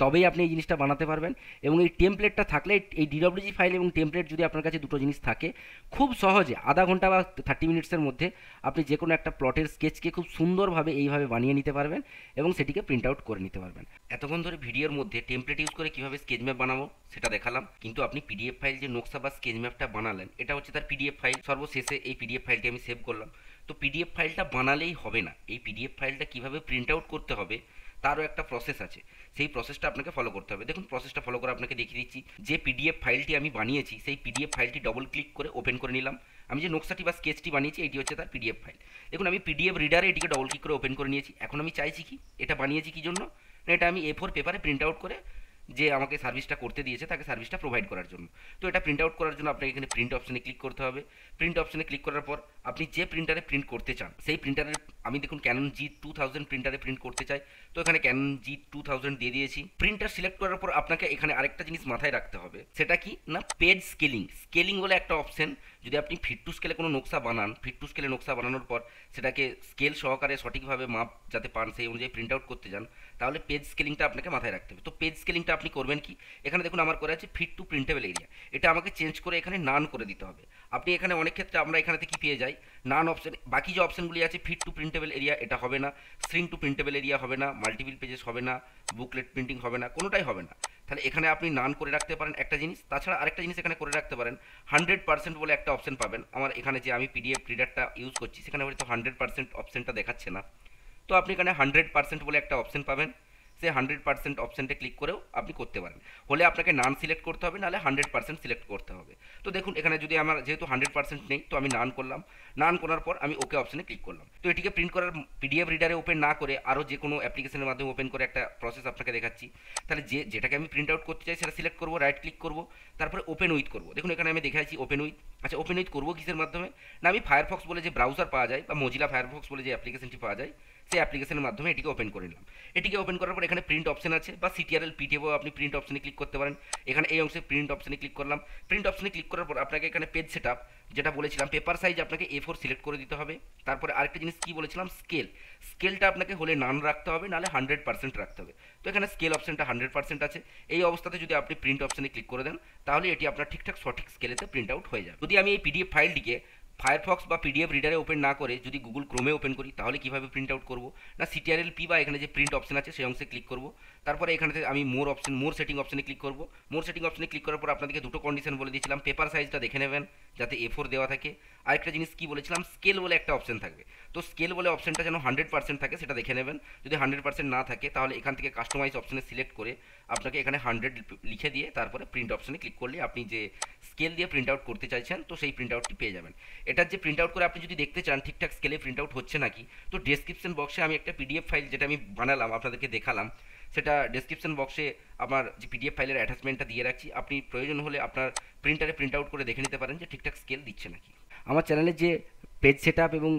তবেই আপনি এই জিনিসটা বানাতে পারবেন। এবং এই টেমপ্লেটটা থাকলে, এই ডিডব্লিউজি ফাইল এবং টেমপ্লেট যদি আপনার কাছে দুটো জিনিস থাকে, খুব সহজে আধা ঘন্টা বা 30 মিনিটসের মধ্যে আপনি যে কোনো একটা প্লটের স্কেচকে খুব সুন্দরভাবে এইভাবে বানিয়ে নিতে পারবেন এবং সেটিকে প্রিন্ট আউট করে নিতে পারবেন। এতক্ষণ ধরে ভিডিওর মধ্যে টেমপ্লেট ইউজ করে কীভাবে স্কেচ ম্যাপ বানাবো সেটা দেখালাম, কিন্তু আপনি পিডিএফ ফাইল যে নকশা বা স্কেচ ম্যাপটা বানালেন, এটা হচ্ছে তার পিডিএফ ফাইল। সর্বশেষে এই পিডিএফ ফাইলটি আমি সেভ করলাম। তো পিডিএফ ফাইলটা বানালেই হবে না, এই পিডিএফ ফাইলটা কীভাবে প্রিন্ট আউট করতে হবে তারও একটা প্রসেস আছে, সেই প্রসেসটা আপনাকে ফলো করতে হবে। দেখুন প্রসেসটা ফলো করে আপনাকে দেখিয়ে দিচ্ছি। যে পিডিএফ ফাইলটি আমি বানিয়েছি সেই পিডিএফ ফাইলটি ডবল ক্লিক করে ওপেন করে নিলাম। আমি যে নকশাটি বা স্কেচটি বানিয়েছি এটি হচ্ছে তার পিডিএফ ফাইল। দেখুন আমি পিডিএফ রিডারে এটিকে ডবল ক্লিক করে ওপেন করে নিয়েছি। এখন আমি চাইছি কি, এটা বানিয়েছি কি জন্য না, এটা আমি A4 পেপারে প্রিন্ট আউট করে যে আমাকে সার্ভিসটা করতে দিয়েছে তাকে সার্ভিসটা প্রোভাইড করার জন্য। তো এটা প্রিন্ট আউট করার জন্য আপনাকে এখানে প্রিন্ট অপশনে ক্লিক করতে হবে। প্রিন্ট অপশনে ক্লিক করার পর আপনি যে প্রিন্টারে প্রিন্ট করতে চান সেই প্রিন্টারের, আমি দেখুন ক্যানন G2000 প্রিন্টারে প্রিন্ট করতে চাই, তো এখানে ক্যানন G2000 দিয়ে দিয়েছি। প্রিন্টার সিলেক্ট করার পর আপনাকে এখানে আরেকটা জিনিস মাথায় রাখতে হবে, সেটা কি না, পেজ স্কেলিং। স্কেলিং বলে একটা অপশন, যদি আপনি ফিট টু স্কেলে কোনো নকশা বানান, ফিট টু স্কেলে নকশা বানানোর পর সেটাকে স্কেল সহকারে সঠিকভাবে মাপ যাতে পান সেই অনুযায়ী প্রিন্ট আউট করতে যান, তাহলে পেজ স্কেলিংটা আপনাকে মাথায় রাখতে হবে। তো পেজ স্কেলিংটা আপনি করবেন কি, এখানে দেখুন আমার করে আছে ফিট টু প্রিন্টেবল এরিয়া, এটা আমাকে চেঞ্জ করে এখানে নান করে দিতে হবে। আপনি এখানে অনেক ক্ষেত্রে আমরা এখানেতে কি পেয়ে যাই, নান অপশন। বাকি যে অপশনগুলি আছে ফিট টু প্রিন্টেবল এরিয়া এটা হবে না, শ্রিঙ্ক টু প্রিন্টেবল এরিয়া হবে না, মাল্টিপল পেজেস হবে না, বুকলেট প্রিন্টিং হবে না, কোনোটাই হবে না। তাহলে এখানে আপনি নান করে রাখতে পারেন একটা জিনিস। তাছাড়া আরেকটা জিনিস এখানে করে রাখতে পারেন, 100% বলে একটা অপশন পাবেন। আমার এখানে যে আমি পিডিএফ রিডারটা ইউজ করছি সেখানে হয়তো 100% অপশনটা দেখাচ্ছে না, তো আপনি এখানে 100% বলে একটা অপশন পাবেন, সে 100% অপশানটা ক্লিক করেও আপনি করতে পারেন। হলে আপনাকে নান সিলেক্ট করতে হবে, নাহলে 100% সিলেক্ট করতে হবে। তো দেখুন এখানে যদি আমার যেহেতু 100% নেই, তো আমি নান করলাম। নান করার পর আমি ওকে অপশানে ক্লিক করলাম। তো এটিকে প্রিন্ট করার পিডিএফ রিডারে ওপেন না করে আরও যে কোনো অ্যাপ্লিকেশনের মাধ্যমে ওপেন করে একটা প্রসেস আপনাকে দেখাচ্ছি। তাহলে যেটাকে আমি প্রিন্ট আউট করতে চাই সেটা সিলেক্ট করবো, রাইট ক্লিক করবো, তারপরে ওপেন উইথ করবো। দেখুন এখানে আমি দেখাচ্ছি ওপেন উইথ। আচ্ছা ওপেন উইথ করবো কিসের মাধ্যমে না, আমি ফায়ারফক্স বলে যে ব্রাউজার পাওয়া যায় বা মজিলা ফায়ারফক্স বলে যে অ্যাপ্লিকেশনটি পাওয়া যায় সেই অ্যাপ্লিকেশনের মাধ্যমে এটিকে ওপেন করে নিলাম। এটিকে ওপেন করার পর এখানে প্রিন্ট অপশন আছে বা সিটিআরএল পিটিএফও আপনি প্রিন্ট অপশনে ক্লিক করতে পারেন। এখানে এই অংশে প্রিন্ট অপশনে ক্লিক করলাম। প্রিন্ট অপশনে ক্লিক করার পর আপনাকে এখানে পেজ সেটআপ যেটা বলেছিলাম পেপার সাইজ আপনাকে A4 সিলেক্ট করে দিতে হবে। তারপরে আরেকটা জিনিস কি বলেছিলাম, স্কেলটা আপনাকে হলে নান রাখতে হবে, নাহলে 100% রাখতে হবে। তো এখানে স্কেল অপশনটা 100% আছে। এই অবস্থাতে যদি আপনি প্রিন্ট অপশনে ক্লিক করে দেন তাহলে এটি আপনার ঠিকঠাক সঠিক স্কেলেতে প্রিন্ট আউট হয়ে যাবে। যদি আমি এই পিডিএফ ফাইলটিকে ফায়ারফক্স বা পিডিএফ রিডারে ওপেন না করে যদি গুগল ক্রোমে ওপেন করি তাহলে কিভাবে প্রিন্ট আউট করবো, না সিটিআরএল পি বা এখানে যে প্রিন্ট অপশন আছে সেই অংশে ক্লিক করবো। তারপরে এখানে থেকে আমি মোর সেটিং অপশনে ক্লিক করবো। মোর সেটিং অপশনে ক্লিক করার পর আপনাদেরকে দুটো কন্ডিশন বলে দিয়েছিলাম, পেপার সাইজটা দেখে নেবেন যাতে A4 দেওয়া থাকে। আরেকটা জিনিস কি বলেছিলাম, স্কেল বলে একটা অপশন থাকবে, তো স্কেল বলে অপশনটা যেন 100% থাকে সেটা দেখে নেবেন। যদি 100% না থাকে তাহলে এখান থেকে কাস্টমাইজ অপশনে সিলেক্ট করে আপনাকে এখানে 100 লিখে দিয়ে তারপরে প্রিন্ট অপশনে ক্লিক করলে আপনি যে স্কেল দিয়ে প্রিন্ট আউট করতে চাইছেন তো সেই প্রিন্ট আউটটি পেয়ে যাবেন। এটার যে প্রিন্ট আউট করে আপনি যদি দেখতে চান ঠিকঠাক স্কেলে প্রিন্ট আউট হচ্ছে নাকি, তো ডেসক্রিপশন বক্সে আমি একটা পিডিএফ ফাইল যেটা আমি বানালাম আপনাদেরকে দেখালাম, সেটা ডেসক্রিপশন বক্সে আমার যে পিডিএফ ফাইলের অ্যাটাচমেন্টটা দিয়ে রাখছি, আপনি প্রয়োজন হলে আপনার প্রিন্টারে প্রিন্ট আউট করে দেখে নিতে পারেন যে ঠিকঠাক স্কেল দিচ্ছে নাকি। আমার চ্যানেলে যে পেজ সেট আপ এবং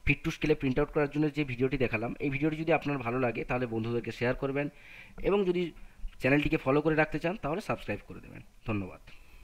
ফিট টু স্কেলে প্রিন্ট আউট করার জন্য যে ভিডিওটি দেখালাম, এই ভিডিওটি যদি আপনার ভালো লাগে তাহলে বন্ধুদেরকে শেয়ার করবেন এবং যদি চ্যানেলটিকে ফলো করে রাখতে চান তাহলে সাবস্ক্রাইব করে দেবেন। ধন্যবাদ।